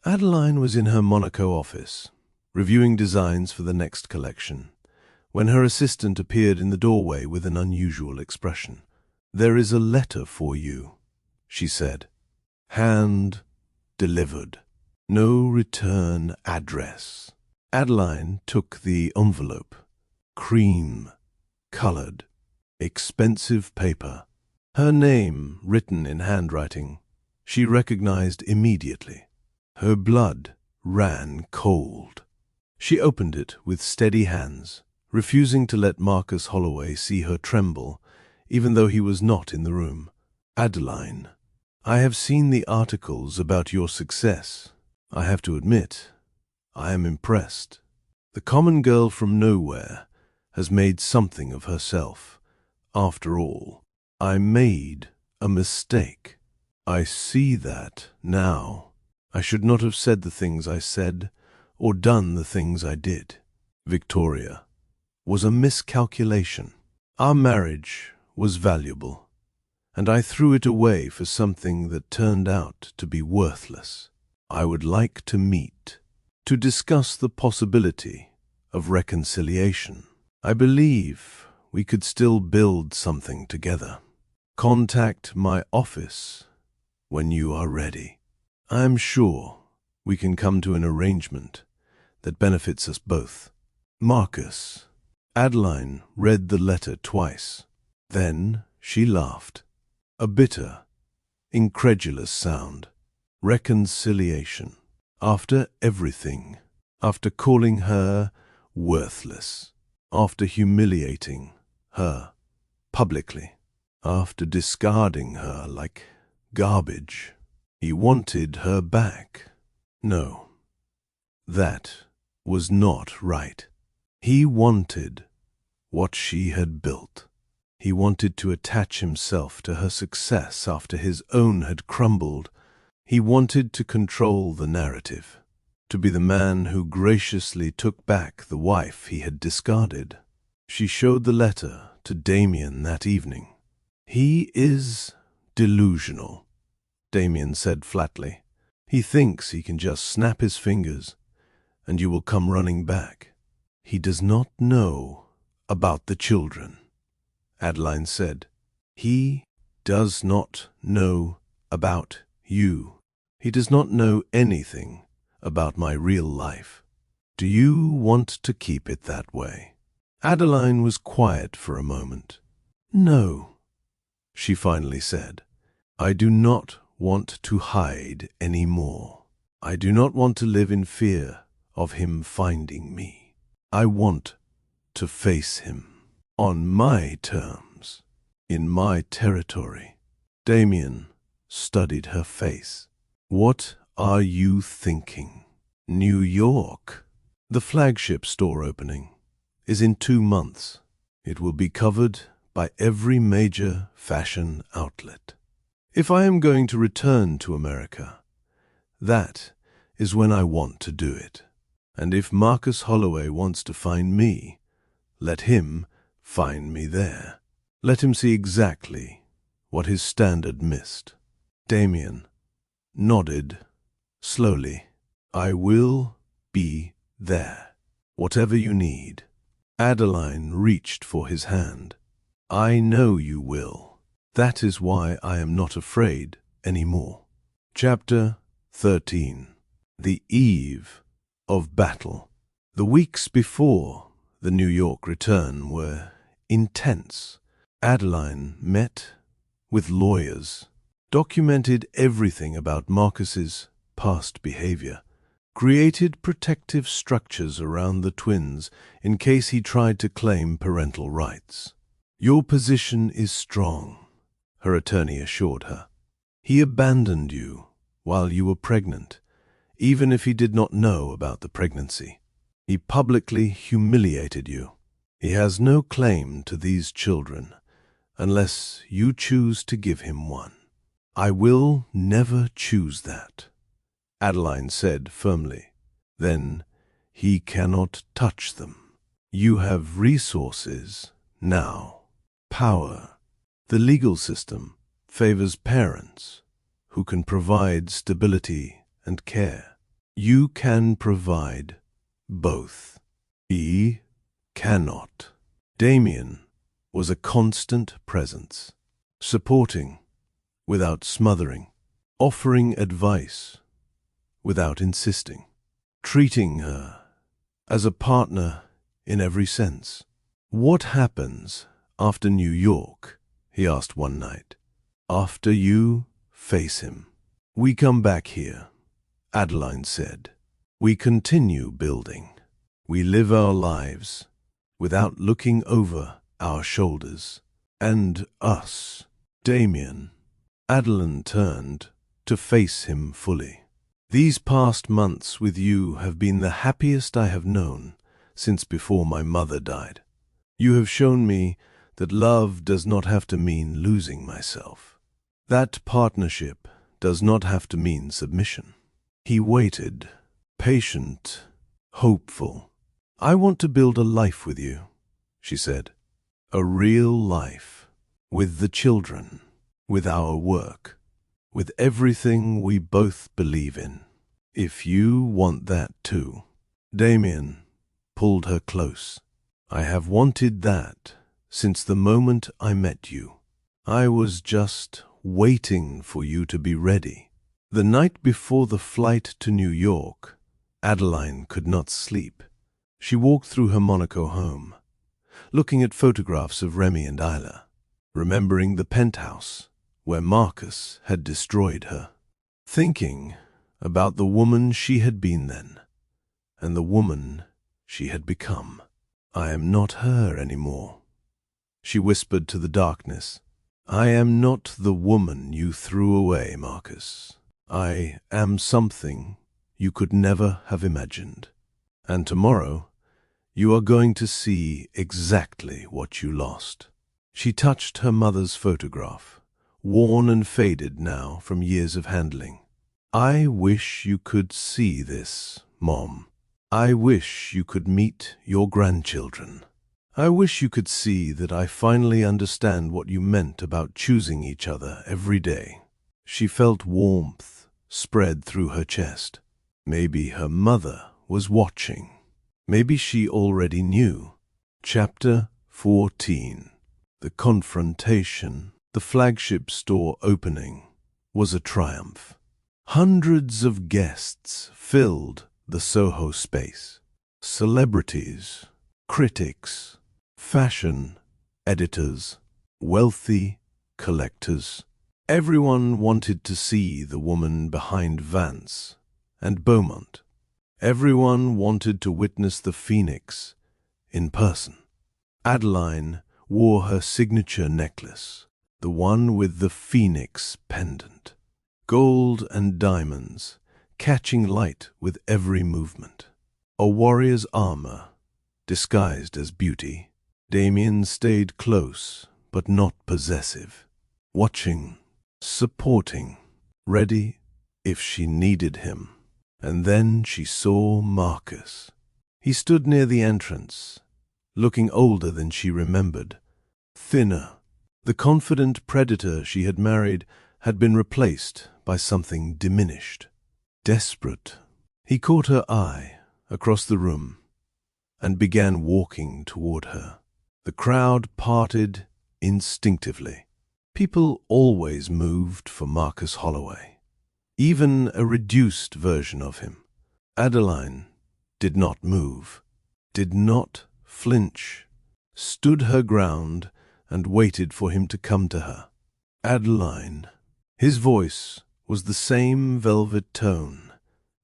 Adeline was in her Monaco office, reviewing designs for the next collection, when her assistant appeared in the doorway with an unusual expression. "There is a letter for you," she said. "Hand delivered. No return address." Adeline took the envelope. Cream-colored, expensive paper. Her name written in handwriting she recognized immediately. Her blood ran cold. She opened it with steady hands, refusing to let Marcus Holloway see her tremble, even though he was not in the room. "Adeline, I have seen the articles about your success. I have to admit, I am impressed. The common girl from nowhere has made something of herself. After all, I made a mistake. I see that now. I should not have said the things I said or done the things I did. Victoria was a miscalculation. Our marriage was valuable, and I threw it away for something that turned out to be worthless. I would like to meet, to discuss the possibility of reconciliation. I believe we could still build something together. Contact my office when you are ready. I am sure we can come to an arrangement that benefits us both. Marcus." Adeline read the letter twice. Then she laughed. A bitter, incredulous sound. Reconciliation. After everything. After calling her worthless. After humiliating her publicly. After discarding her like garbage. He wanted her back. No, that was not right. He wanted what she had built. He wanted to attach himself to her success after his own had crumbled. He wanted to control the narrative, to be the man who graciously took back the wife he had discarded. She showed the letter to Damien that evening. "He is delusional," Damien said flatly. "He thinks he can just snap his fingers and you will come running back. He does not know about the children," Adeline said. "He does not know about you. He does not know anything about my real life. Do you want to keep it that way?" Adeline was quiet for a moment. "No," she finally said. "I do not want to hide any more. I do not want to live in fear of him finding me. I want to face him on my terms, in my territory." Damien studied her face. "What are you thinking?" "New York. The flagship store opening is in 2 months. It will be covered by every major fashion outlet. If I am going to return to America, that is when I want to do it. And if Marcus Holloway wants to find me, let him find me there. Let him see exactly what his standard missed." Damien nodded slowly. "I will be there, whatever you need." Adeline reached for his hand. "I know you will. That is why I am not afraid anymore. Chapter 13. The Eve of Battle. The weeks before the New York return were intense. Adeline met with lawyers, documented everything about Marcus's past behavior, created protective structures around the twins in case he tried to claim parental rights. "Your position is strong," her attorney assured her. "He abandoned you while you were pregnant, even if he did not know about the pregnancy. He publicly humiliated you. He has no claim to these children unless you choose to give him one." "I will never choose that," Adeline said firmly. "Then he cannot touch them. You have resources now, power. The legal system favors parents who can provide stability and care. You can provide both. He cannot." Damien was a constant presence, supporting without smothering, offering advice without insisting, treating her as a partner in every sense. "What happens after New York?" he asked one night. "After you face him." "We come back here," Adeline said. "We continue building. We live our lives without looking over our shoulders. And us." "Damien." Adeline turned to face him fully. "These past months with you have been the happiest I have known since before my mother died. You have shown me that love does not have to mean losing myself. That partnership does not have to mean submission." He waited, patient, hopeful. "I want to build a life with you," she said. "A real life, with the children, with our work, with everything we both believe in. If you want that too." Damien pulled her close. "I have wanted that since the moment I met you. I was just waiting for you to be ready." The night before the flight to New York, Adeline could not sleep. She walked through her Monaco home, looking at photographs of Remy and Isla, remembering the penthouse where Marcus had destroyed her, thinking about the woman she had been then and the woman she had become. "I am not her anymore," she whispered to the darkness. "I am not the woman you threw away, Marcus. I am something you could never have imagined. And tomorrow you are going to see exactly what you lost." She touched her mother's photograph, worn and faded now from years of handling. "I wish you could see this, Mom. I wish you could meet your grandchildren. I wish you could see that I finally understand what you meant about choosing each other every day." She felt warmth spread through her chest. Maybe her mother was watching. Maybe she already knew. Chapter 14. The confrontation. The flagship store opening was a triumph. Hundreds of guests filled the Soho space. Celebrities, critics, fashion editors, wealthy collectors. Everyone wanted to see the woman behind Vance and Beaumont. Everyone wanted to witness the Phoenix in person. Adeline wore her signature necklace, the one with the Phoenix pendant, gold and diamonds catching light with every movement. A warrior's armor disguised as beauty. Damien stayed close but not possessive, watching, supporting, ready if she needed him. And then she saw Marcus. He stood near the entrance, looking older than she remembered, thinner. The confident predator she had married had been replaced by something diminished, desperate. He caught her eye across the room and began walking toward her. The crowd parted instinctively. People always moved for Marcus Holloway. even a reduced version of him. Adeline did not move, did not flinch, stood her ground and waited for him to come to her. Adeline. His voice was the same velvet tone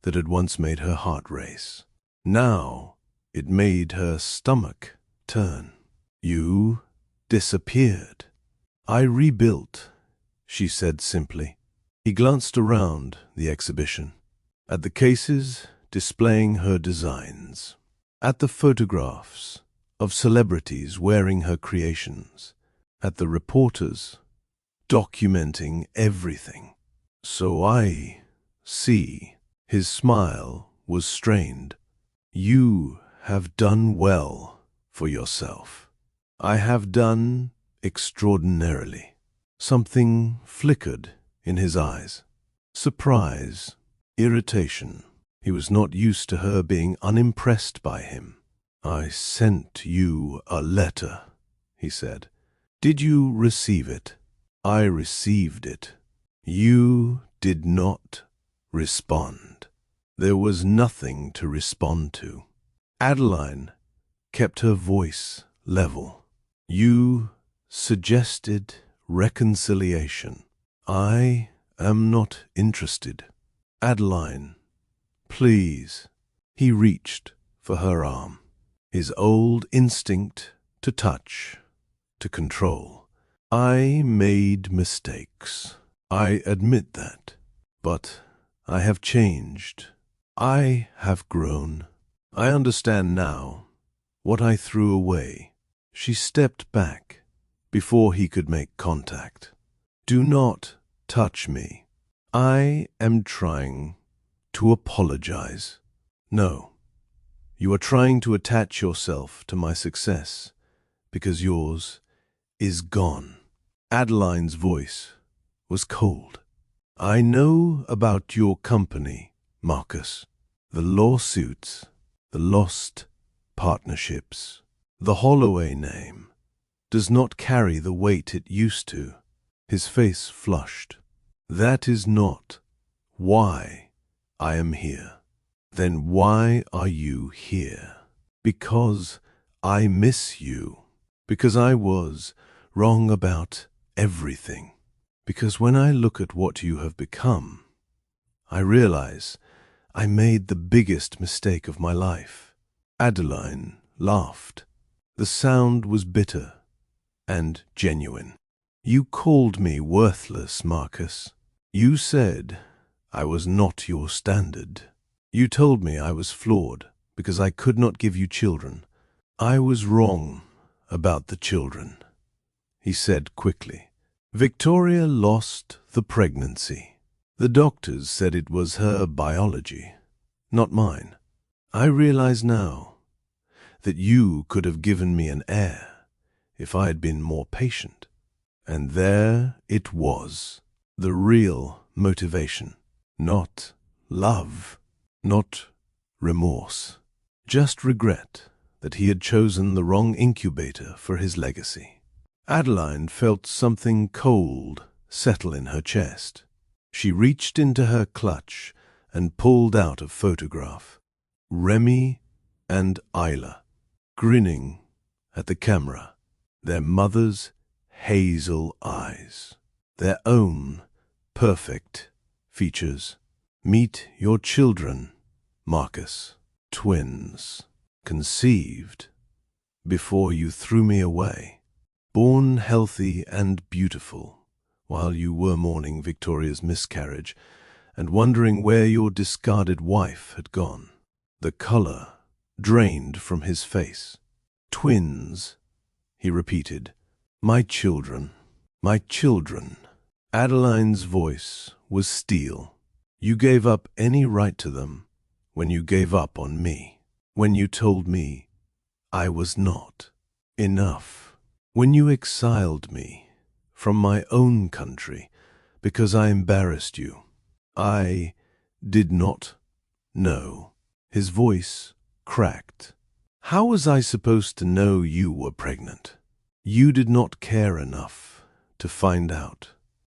that had once made her heart race. Now it made her stomach turn. You disappeared. I rebuilt, she said simply. He glanced around the exhibition, at the cases displaying her designs, at the photographs of celebrities wearing her creations, at the reporters documenting everything. So I see. His smile was strained. You have done well for yourself. I have done extraordinarily. Something flickered in his eyes. Surprise, irritation. He was not used to her being unimpressed by him. I sent you a letter, he said. Did you receive it? I received it. You did not respond. There was nothing to respond to. Adeline kept her voice level. You suggested reconciliation. I am not interested. Adeline, please. He reached for her arm. His old instinct to touch, to control. I made mistakes. I admit that. But I have changed. I have grown. I understand now what I threw away. She stepped back before he could make contact. Do not touch me. I am trying to apologize. No, you are trying to attach yourself to my success because yours is gone. Adeline's voice was cold. I know about your company, Marcus. The lawsuits, the lost partnerships, the Holloway name does not carry the weight it used to. His face flushed. That is not why I am here. Then why are you here? Because I miss you. Because I was wrong about everything. Because when I look at what you have become, I realize I made the biggest mistake of my life. Adeline laughed. The sound was bitter and genuine. You called me worthless, Marcus. You said I was not your standard. You told me I was flawed because I could not give you children. I was wrong about the children, he said quickly. Victoria lost the pregnancy. The doctors said it was her biology, not mine. I realize now that you could have given me an heir if I had been more patient. And there it was, the real motivation. Not love, not remorse, just regret that he had chosen the wrong incubator for his legacy. Adeline felt something cold settle in her chest. She reached into her clutch and pulled out a photograph. Remy and Isla, grinning at the camera, their mother's hazel eyes, their own perfect features. Meet your children, Marcus, twins, conceived before you threw me away, born healthy and beautiful while you were mourning Victoria's miscarriage and wondering where your discarded wife had gone. The color drained from his face. Twins, he repeated. My children, my children. Adeline's voice was steel. You gave up any right to them when you gave up on me, when you told me I was not enough, when you exiled me from my own country because I embarrassed you. I did not know. His voice cracked. How was I supposed to know you were pregnant? You did not care enough to find out.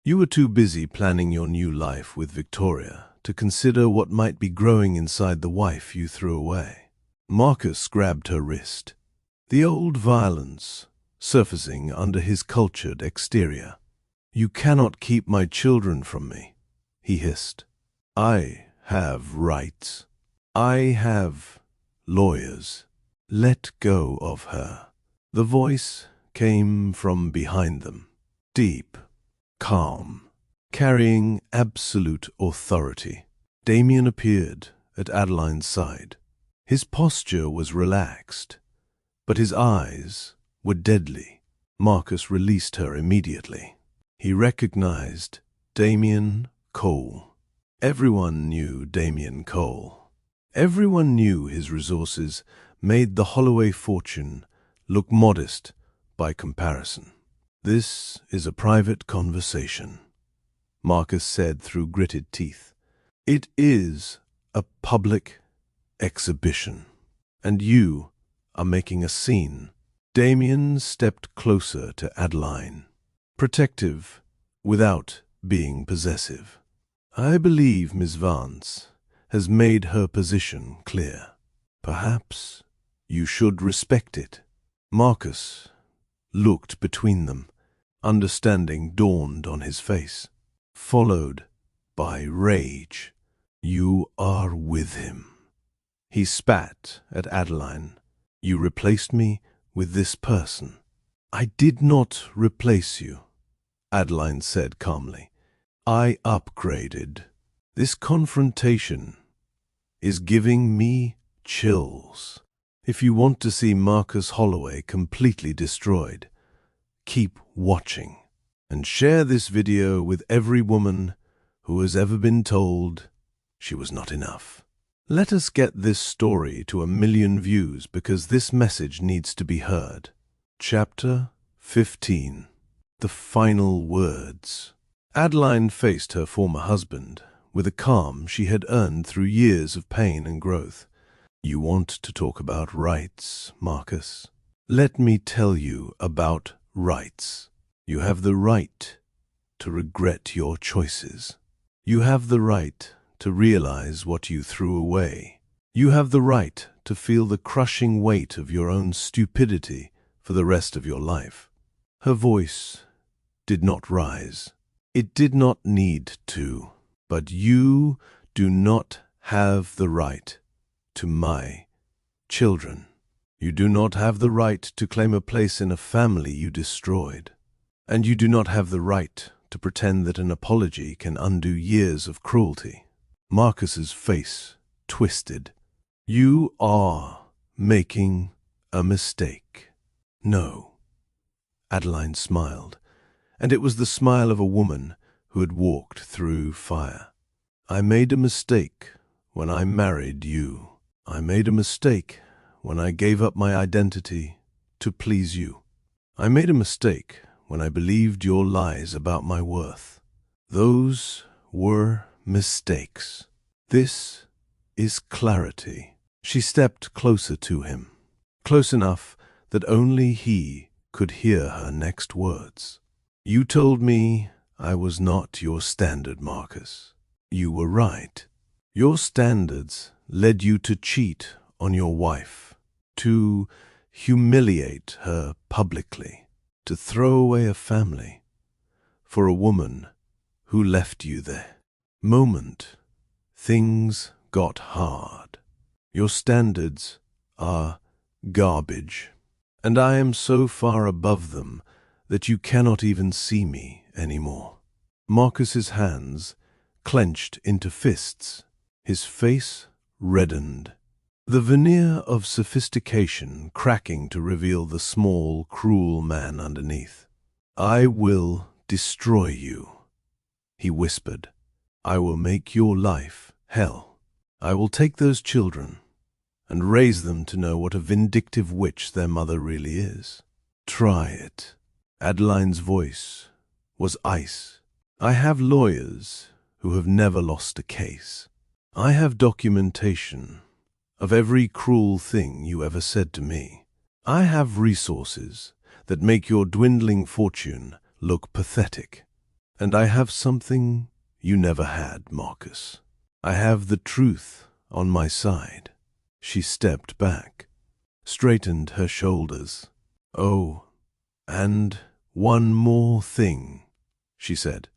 You were too busy planning your new life with Victoria to consider what might be growing inside the wife you threw away. Marcus grabbed her wrist, the old violence surfacing under his cultured exterior. "You cannot keep my children from me," he hissed. "I have rights. I have lawyers. Let go of her." The voice came from behind them, deep, calm, carrying absolute authority. Damien appeared at Adeline's side. His posture was relaxed, but his eyes were deadly. Marcus released her immediately. He recognized Damien Cole. Everyone knew Damien Cole. Everyone knew his resources made the Holloway fortune look modest by comparison. "This is a private conversation," Marcus said through gritted teeth. "It is a public exhibition, and you are making a scene." Damien stepped closer to Adeline, protective without being possessive. "I believe Miss Vance has made her position clear. Perhaps you should respect it." Marcus looked between them. Understanding dawned on his face, followed by rage. "You are with him." He spat at Adeline. "You replaced me with this person." "I did not replace you," Adeline said calmly. "I upgraded. This confrontation is giving me chills. If you want to see Marcus Holloway completely destroyed, keep watching and share this video with every woman who has ever been told she was not enough. Let us get this story to 1 million views because this message needs to be heard. Chapter 15. The Final Words. Adeline faced her former husband with a calm she had earned through years of pain and growth. "You want to talk about rights, Marcus? Let me tell you about rights. You have the right to regret your choices. You have the right to realize what you threw away. You have the right to feel the crushing weight of your own stupidity for the rest of your life." Her voice did not rise. It did not need to. "But you do not have the right to my children. You do not have the right to claim a place in a family you destroyed. And you do not have the right to pretend that an apology can undo years of cruelty." Marcus's face twisted. "You are making a mistake." "No." Adeline smiled, and it was the smile of a woman who had walked through fire. "I made a mistake when I married you. I made a mistake when I gave up my identity to please you. I made a mistake when I believed your lies about my worth. Those were mistakes. This is clarity." She stepped closer to him, close enough that only he could hear her next words. "You told me I was not your standard, Marcus. You were right. Your standards led you to cheat on your wife, to humiliate her publicly, to throw away a family for a woman who left you there. Moment things got hard. Your standards are garbage, and I am so far above them that you cannot even see me anymore." Marcus's hands clenched into fists. His face reddened, the veneer of sophistication cracking to reveal the small, cruel man underneath. "I will destroy you," he whispered. "I will make your life hell. I will take those children and raise them to know what a vindictive witch their mother really is. Try it." Adeline's voice was ice. "I have lawyers who have never lost a case. I have documentation of every cruel thing you ever said to me. I have resources that make your dwindling fortune look pathetic. And I have something you never had, Marcus. I have the truth on my side. She stepped back, straightened her shoulders. Oh, and one more thing, she said.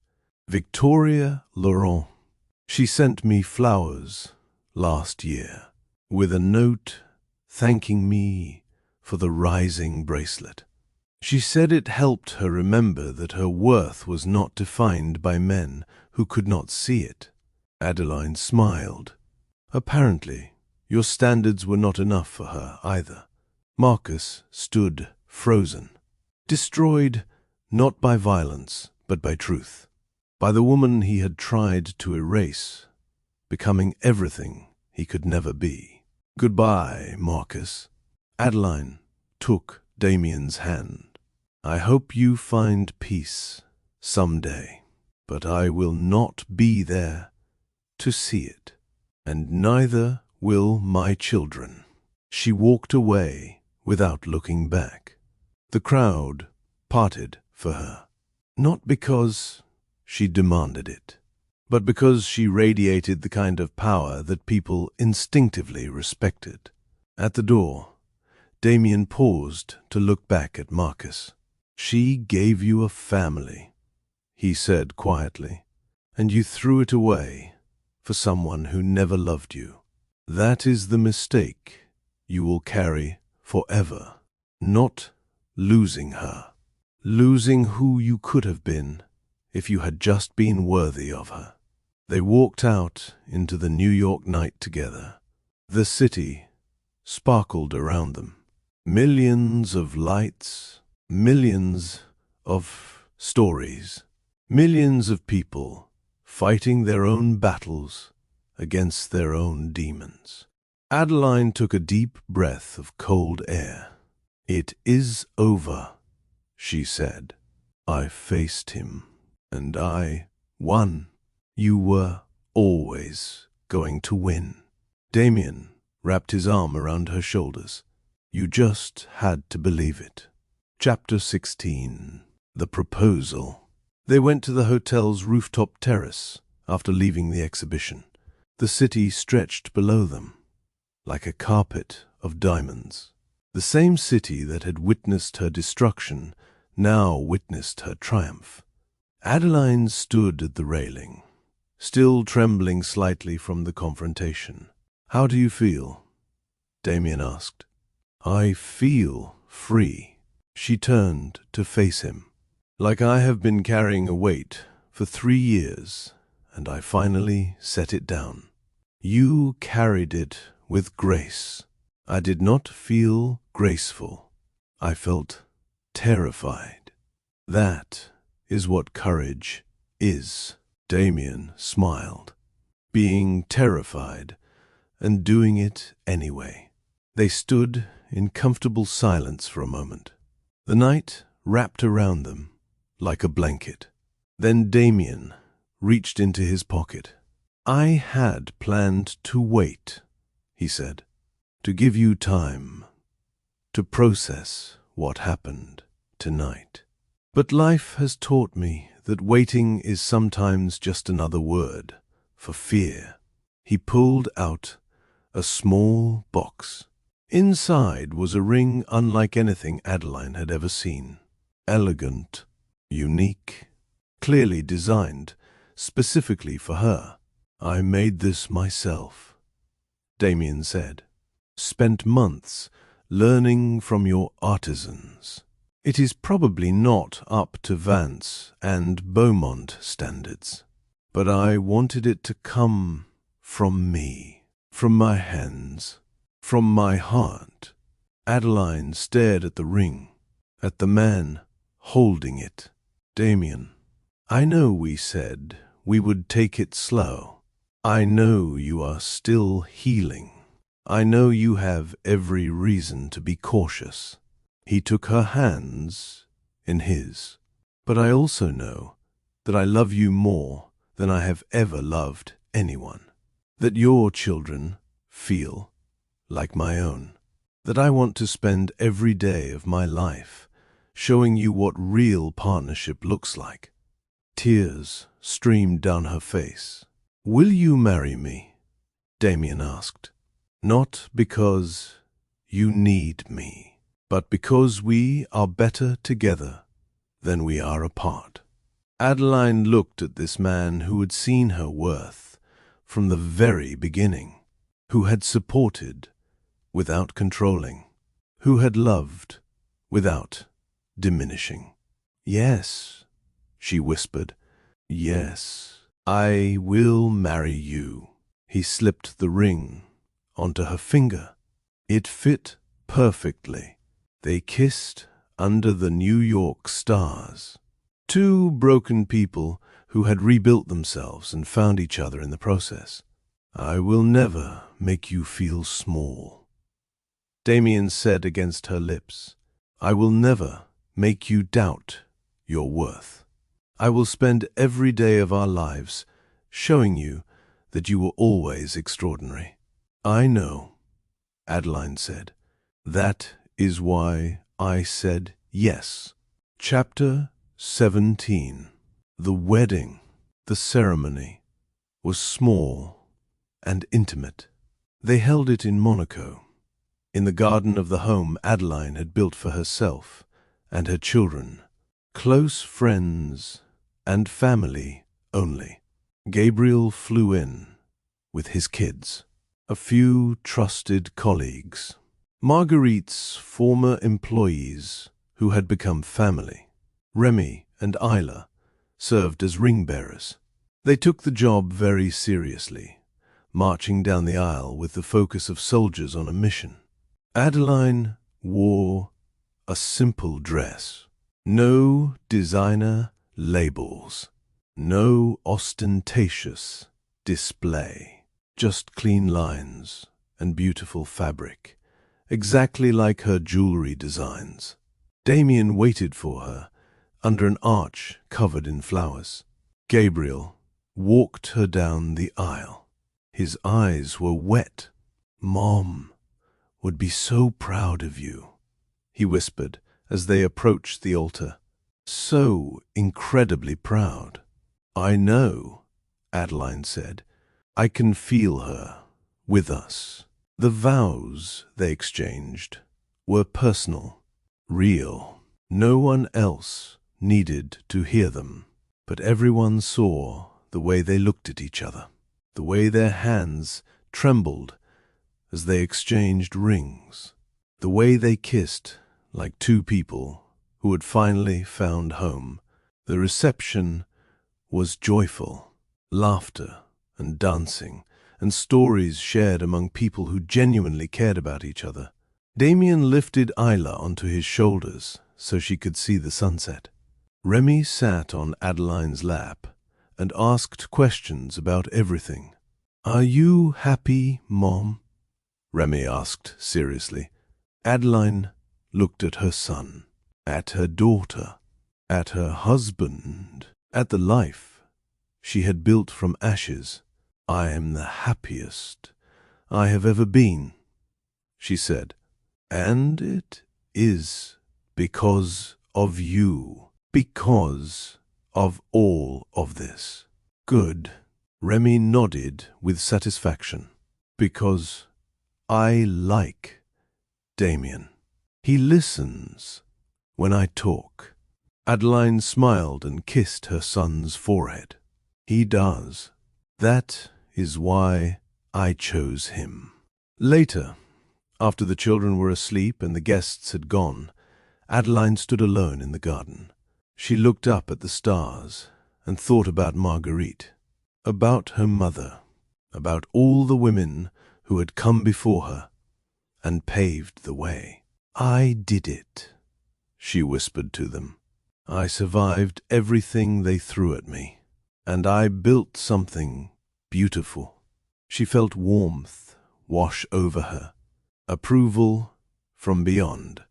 Victoria Laurent. She sent me flowers last year with a note thanking me for the rising bracelet. She said it helped her remember that her worth was not defined by men who could not see it. Adeline smiled. Apparently, your standards were not enough for her either. Marcus stood frozen, destroyed not by violence, but by truth, by the woman he had tried to erase, becoming everything he could never be. Goodbye, Marcus. Adeline took Damien's hand. I hope you find peace someday, but I will not be there to see it, and neither will my children. She walked away without looking back. The crowd parted for her, not because she demanded it, but because she radiated the kind of power that people instinctively respected. At the door, Damien paused to look back at Marcus. She gave you a family, he said quietly, and you threw it away for someone who never loved you. That is the mistake you will carry forever, not losing her, losing who you could have been if you had just been worthy of her. They walked out into the New York night together. The city sparkled around them. Millions of lights, millions of stories, millions of people fighting their own battles against their own demons. Adeline took a deep breath of cold air. It is over, she said. I faced him, and I won. You were always going to win. Damien wrapped his arm around her shoulders. You just had to believe it. Chapter 16. The Proposal. They went to the hotel's rooftop terrace after leaving the exhibition. The city stretched below them, like a carpet of diamonds. The same city that had witnessed her destruction now witnessed her triumph. Adeline stood at the railing, still trembling slightly from the confrontation. How do you feel? Damien asked. I feel free. She turned to face him. Like I have been carrying a weight for 3 years, and I finally set it down. You carried it with grace. I did not feel graceful. I felt terrified. That is what courage is. Damien smiled. Being terrified and doing it anyway. They stood in comfortable silence for a moment. The night wrapped around them like a blanket. Then Damien reached into his pocket. I had planned to wait, he said, to give you time to process what happened tonight. But life has taught me that waiting is sometimes just another word for fear. He pulled out a small box. Inside was a ring unlike anything Adeline had ever seen. Elegant, unique, clearly designed specifically for her. I made this myself, Damien said. Spent months learning from your artisans. It is probably not up to Vance and Beaumont standards, but I wanted it to come from me, from my hands, from my heart. Adeline stared at the ring, at the man holding it. Damien, I know we said we would take it slow. I know you are still healing. I know you have every reason to be cautious. He took her hands in his. But I also know that I love you more than I have ever loved anyone. That your children feel like my own. That I want to spend every day of my life showing you what real partnership looks like. Tears streamed down her face. "Will you marry me?" Damien asked. "Not because you need me, but because we are better together than we are apart." Adeline looked at this man who had seen her worth from the very beginning, who had supported without controlling, who had loved without diminishing. "Yes," she whispered. "Yes, I will marry you." He slipped the ring onto her finger. It fit perfectly. They kissed under the New York stars. Two broken people who had rebuilt themselves and found each other in the process. "I will never make you feel small," Damien said against her lips. "I will never make you doubt your worth. I will spend every day of our lives showing you that you were always extraordinary." "I know," Adeline said. "That is why I said yes." Chapter 17. The wedding, the ceremony, was small and intimate. They held it in Monaco, in the garden of the home Adeline had built for herself and her children. Close friends and family only. Gabriel flew in with his kids, a few trusted colleagues, Marguerite's former employees who had become family. Remy and Isla served as ring bearers. They took the job very seriously, marching down the aisle with the focus of soldiers on a mission. Adeline wore a simple dress. No designer labels, no ostentatious display, just clean lines and beautiful fabric, exactly like her jewelry designs. Damien waited for her under an arch covered in flowers. Gabriel walked her down the aisle. His eyes were wet. "Mom would be so proud of you," he whispered as they approached the altar. "So incredibly proud." "I know," Adeline said. "I can feel her with us." The vows they exchanged were personal, real. No one else needed to hear them, but everyone saw the way they looked at each other, the way their hands trembled as they exchanged rings, the way they kissed like two people who had finally found home. The reception was joyful, laughter and dancing, and stories shared among people who genuinely cared about each other. Damien lifted Isla onto his shoulders so she could see the sunset. Remy sat on Adeline's lap and asked questions about everything. "Are you happy, Mom?" Remy asked seriously. Adeline looked at her son, at her daughter, at her husband, at the life she had built from ashes. "I am the happiest I have ever been," she said. "And it is because of you, because of all of this." "Good." Remy nodded with satisfaction. "Because I like Damien. He listens when I talk." Adeline smiled and kissed her son's forehead. "He does. That is why I chose him." Later, after the children were asleep and the guests had gone, Adeline stood alone in the garden. She looked up at the stars and thought about Marguerite, about her mother, about all the women who had come before her and paved the way. "I did it," she whispered to them. "I survived everything they threw at me, and I built something beautiful." She felt warmth wash over her, approval from beyond,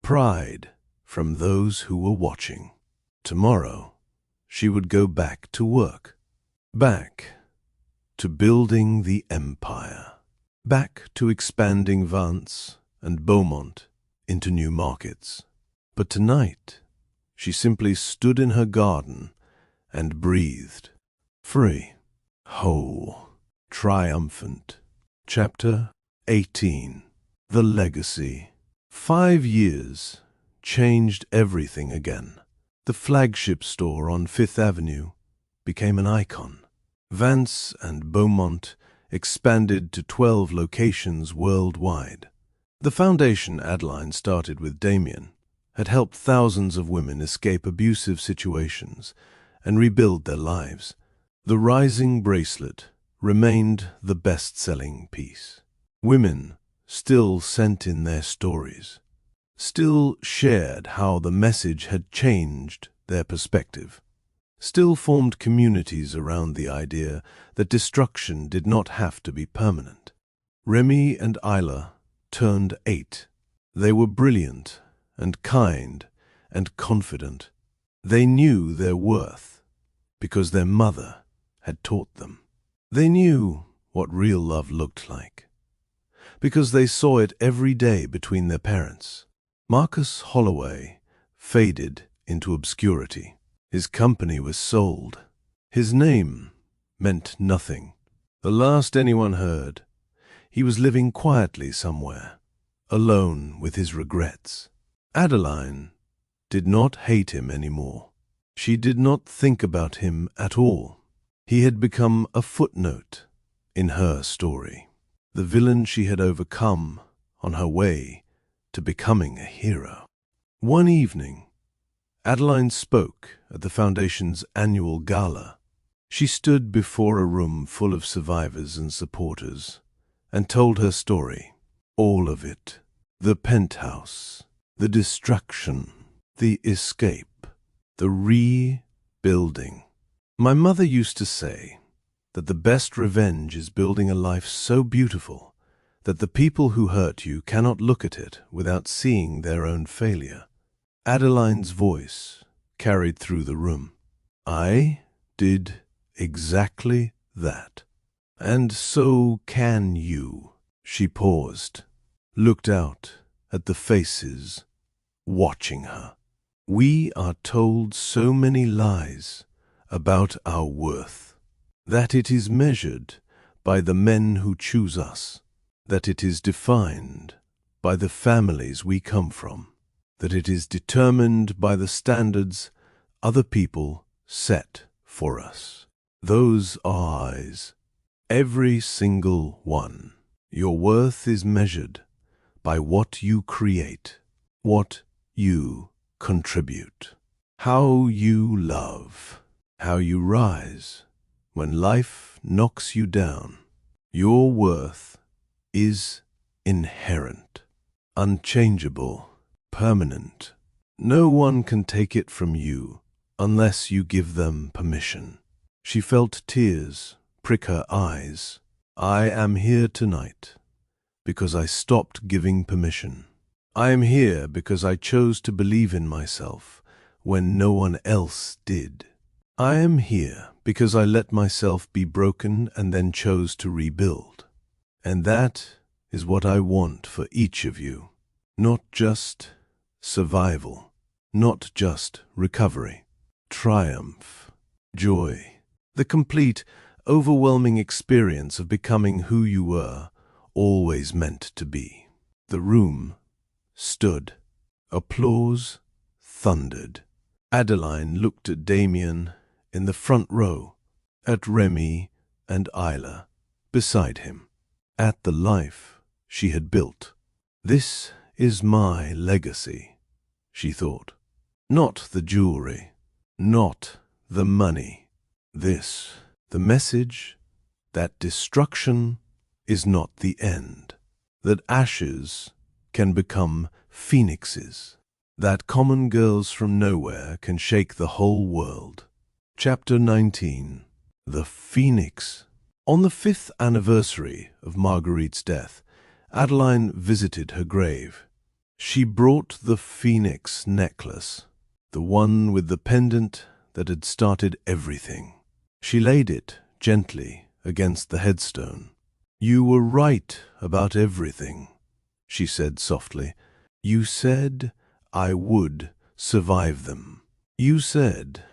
pride from those who were watching. Tomorrow, she would go back to work, back to building the empire, back to expanding Vance and Beaumont into new markets. But tonight, she simply stood in her garden and breathed. Free, whole, triumphant. Chapter 18. The Legacy. 5 years changed everything again. The flagship store on Fifth Avenue became an icon. Vance and Beaumont expanded to 12 locations worldwide. The foundation Adeline started with Damien had helped thousands of women escape abusive situations and rebuild their lives. The rising bracelet remained the best-selling piece. Women still sent in their stories, still shared how the message had changed their perspective, still formed communities around the idea that destruction did not have to be permanent. Remy and Isla turned 8. They were brilliant and kind and confident. They knew their worth because their mother had taught them. They knew what real love looked like because they saw it every day between their parents. Marcus Holloway faded into obscurity. His company was sold. His name meant nothing. The last anyone heard, he was living quietly somewhere, alone with his regrets. Adeline did not hate him anymore. She did not think about him at all. He had become a footnote in her story, the villain she had overcome on her way to becoming a hero. One evening, Adeline spoke at the Foundation's annual gala. She stood before a room full of survivors and supporters and told her story, all of it. The penthouse, the destruction, the escape, the rebuilding. My mother used to say that the best revenge is building a life so beautiful that the people who hurt you cannot look at it without seeing their own failure. Adeline's voice carried through the room. I did exactly that. And so can you. She paused, looked out at the faces watching her. We are told so many lies about our worth, that it is measured by the men who choose us, that it is defined by the families we come from, that it is determined by the standards other people set for us. Those are eyes, every single one. Your worth is measured by what you create, what you contribute, how you love, how you rise when life knocks you down. Your worth is inherent, unchangeable, permanent. No one can take it from you unless you give them permission. She felt tears prick her eyes. I am here tonight because I stopped giving permission. I am here because I chose to believe in myself when no one else did. I am here because I let myself be broken and then chose to rebuild. And that is what I want for each of you. Not just survival, not just recovery, triumph, joy, the complete, overwhelming experience of becoming who you were always meant to be. The room stood. Applause thundered. Adeline looked at Damien in the front row, at Remy and Isla beside him, at the life she had built. This is my legacy, she thought. Not the jewelry, not the money. This, the message that destruction is not the end, that ashes can become phoenixes, that common girls from nowhere can shake the whole world. Chapter 19. The Phoenix. On the 5th anniversary of Marguerite's death, Adeline visited her grave. She brought the phoenix necklace, the one with the pendant that had started everything. She laid it gently against the headstone. You were right about everything, she said softly. You said I would survive them. You said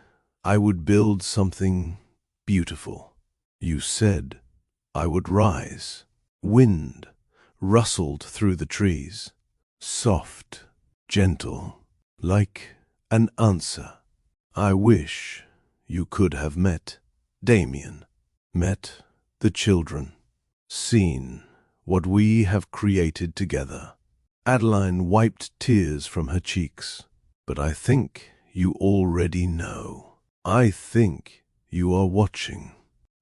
I would build something beautiful. You said I would rise. Wind rustled through the trees, soft, gentle, like an answer. I wish you could have met Damien, met the children, seen what we have created together. Adeline wiped tears from her cheeks. But I think you already know. I think you are watching,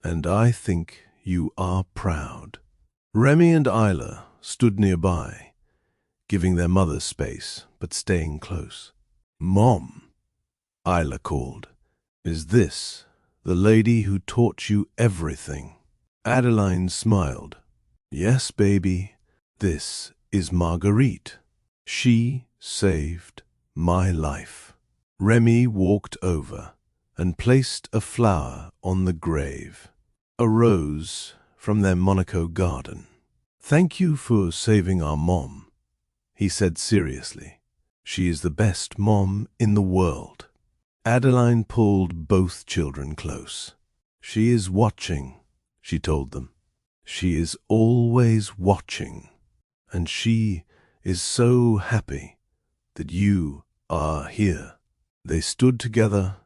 and I think you are proud. Remy and Isla stood nearby, giving their mother space, but staying close. Mom, Isla called. Is this the lady who taught you everything? Adeline smiled. Yes, baby, this is Marguerite. She saved my life. Remy walked over and placed a flower on the grave, a rose from their Monaco garden. Thank you for saving our mom, he said seriously. She is the best mom in the world. Adeline pulled both children close. She is watching, she told them. She is always watching, and she is so happy that you are here. They stood together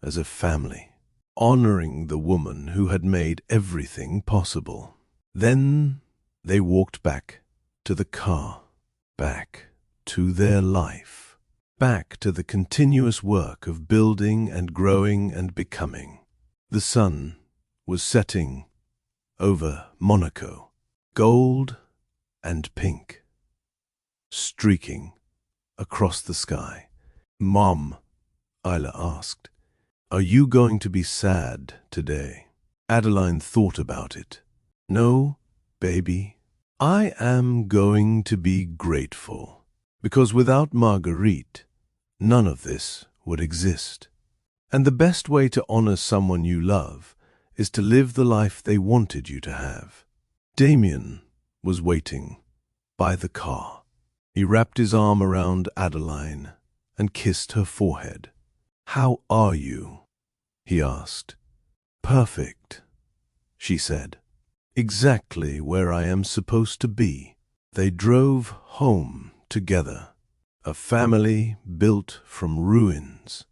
as a family, honoring the woman who had made everything possible. Then they walked back to the car, back to their life, back to the continuous work of building and growing and becoming. The sun was setting over Monaco, gold and pink, streaking across the sky. Mom, Isla asked, are you going to be sad today? Adeline thought about it. No, baby, I am going to be grateful, because without Marguerite, none of this would exist. And the best way to honor someone you love is to live the life they wanted you to have. Damien was waiting by the car. He wrapped his arm around Adeline and kissed her forehead. How are you? He asked. Perfect, she said. Exactly where I am supposed to be. They drove home together. A family built from ruins.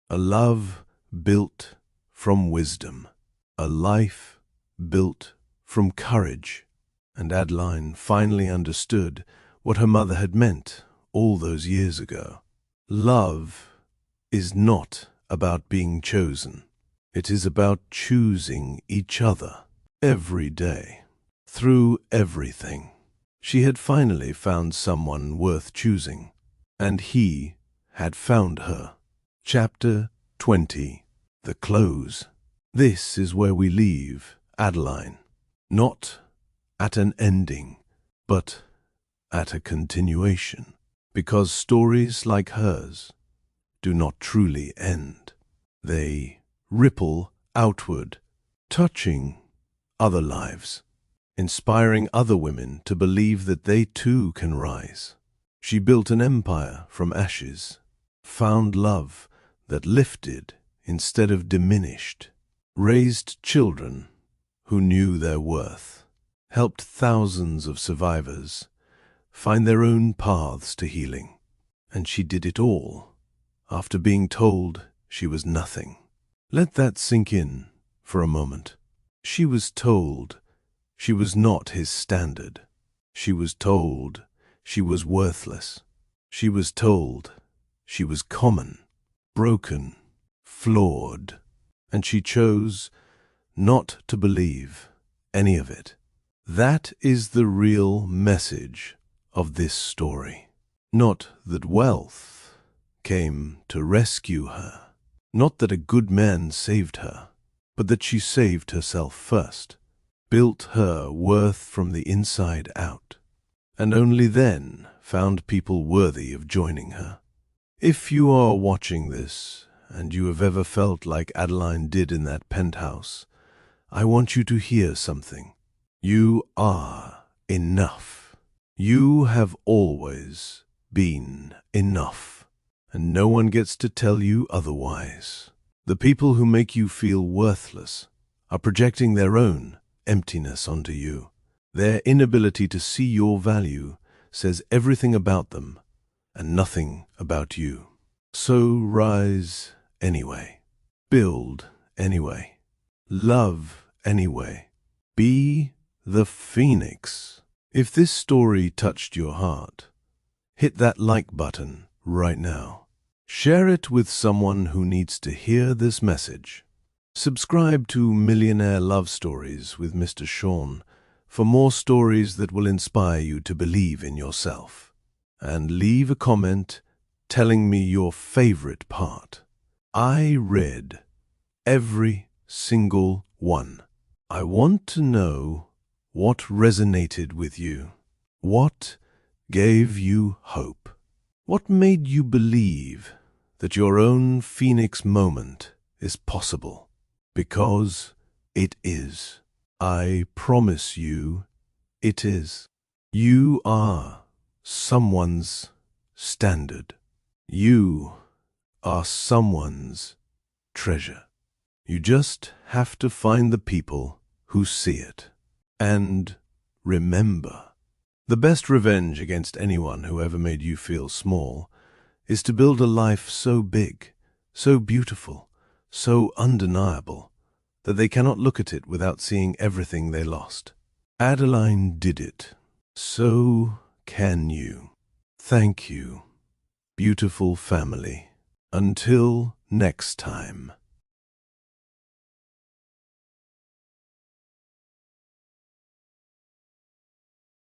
A love built from wisdom. A life built from courage. And Adeline finally understood what her mother had meant all those years ago. Love is not about being chosen. It is about choosing each other every day, through everything. She had finally found someone worth choosing, and he had found her. Chapter 20. The Close. This is where we leave Adeline, not at an ending, but at a continuation, because stories like hers do not truly end. They ripple outward, touching other lives, inspiring other women to believe that they too can rise. She built an empire from ashes, found love that lifted instead of diminished, raised children who knew their worth, helped thousands of survivors find their own paths to healing. And she did it all after being told she was nothing. Let that sink in for a moment. She was told she was not his standard. She was told she was worthless. She was told she was common, broken, flawed, and she chose not to believe any of it. That is the real message of this story. Not that wealth came to rescue her, not that a good man saved her, but that she saved herself first, built her worth from the inside out, and only then found people worthy of joining her. If you are watching this, and you have ever felt like Adeline did in that penthouse, I want you to hear something. You are enough. You have always been enough, and no one gets to tell you otherwise. The people who make you feel worthless are projecting their own emptiness onto you. Their inability to see your value says everything about them and nothing about you. So rise anyway. Build anyway. Love anyway. Be the phoenix. If this story touched your heart, hit that like button right now. Share it with someone who needs to hear this message. Subscribe to Millionaire Love Stories with Mr. Shawn for more stories that will inspire you to believe in yourself. And leave a comment telling me your favorite part. I read every single one. I want to know what resonated with you. What gave you hope? What made you believe that your own phoenix moment is possible? Because it is. I promise you, it is. You are someone's standard. You are someone's treasure. You just have to find the people who see it. And remember, the best revenge against anyone who ever made you feel small is to build a life so big, so beautiful, so undeniable, that they cannot look at it without seeing everything they lost. Adeline did it. So can you. Thank you, beautiful family. Until next time.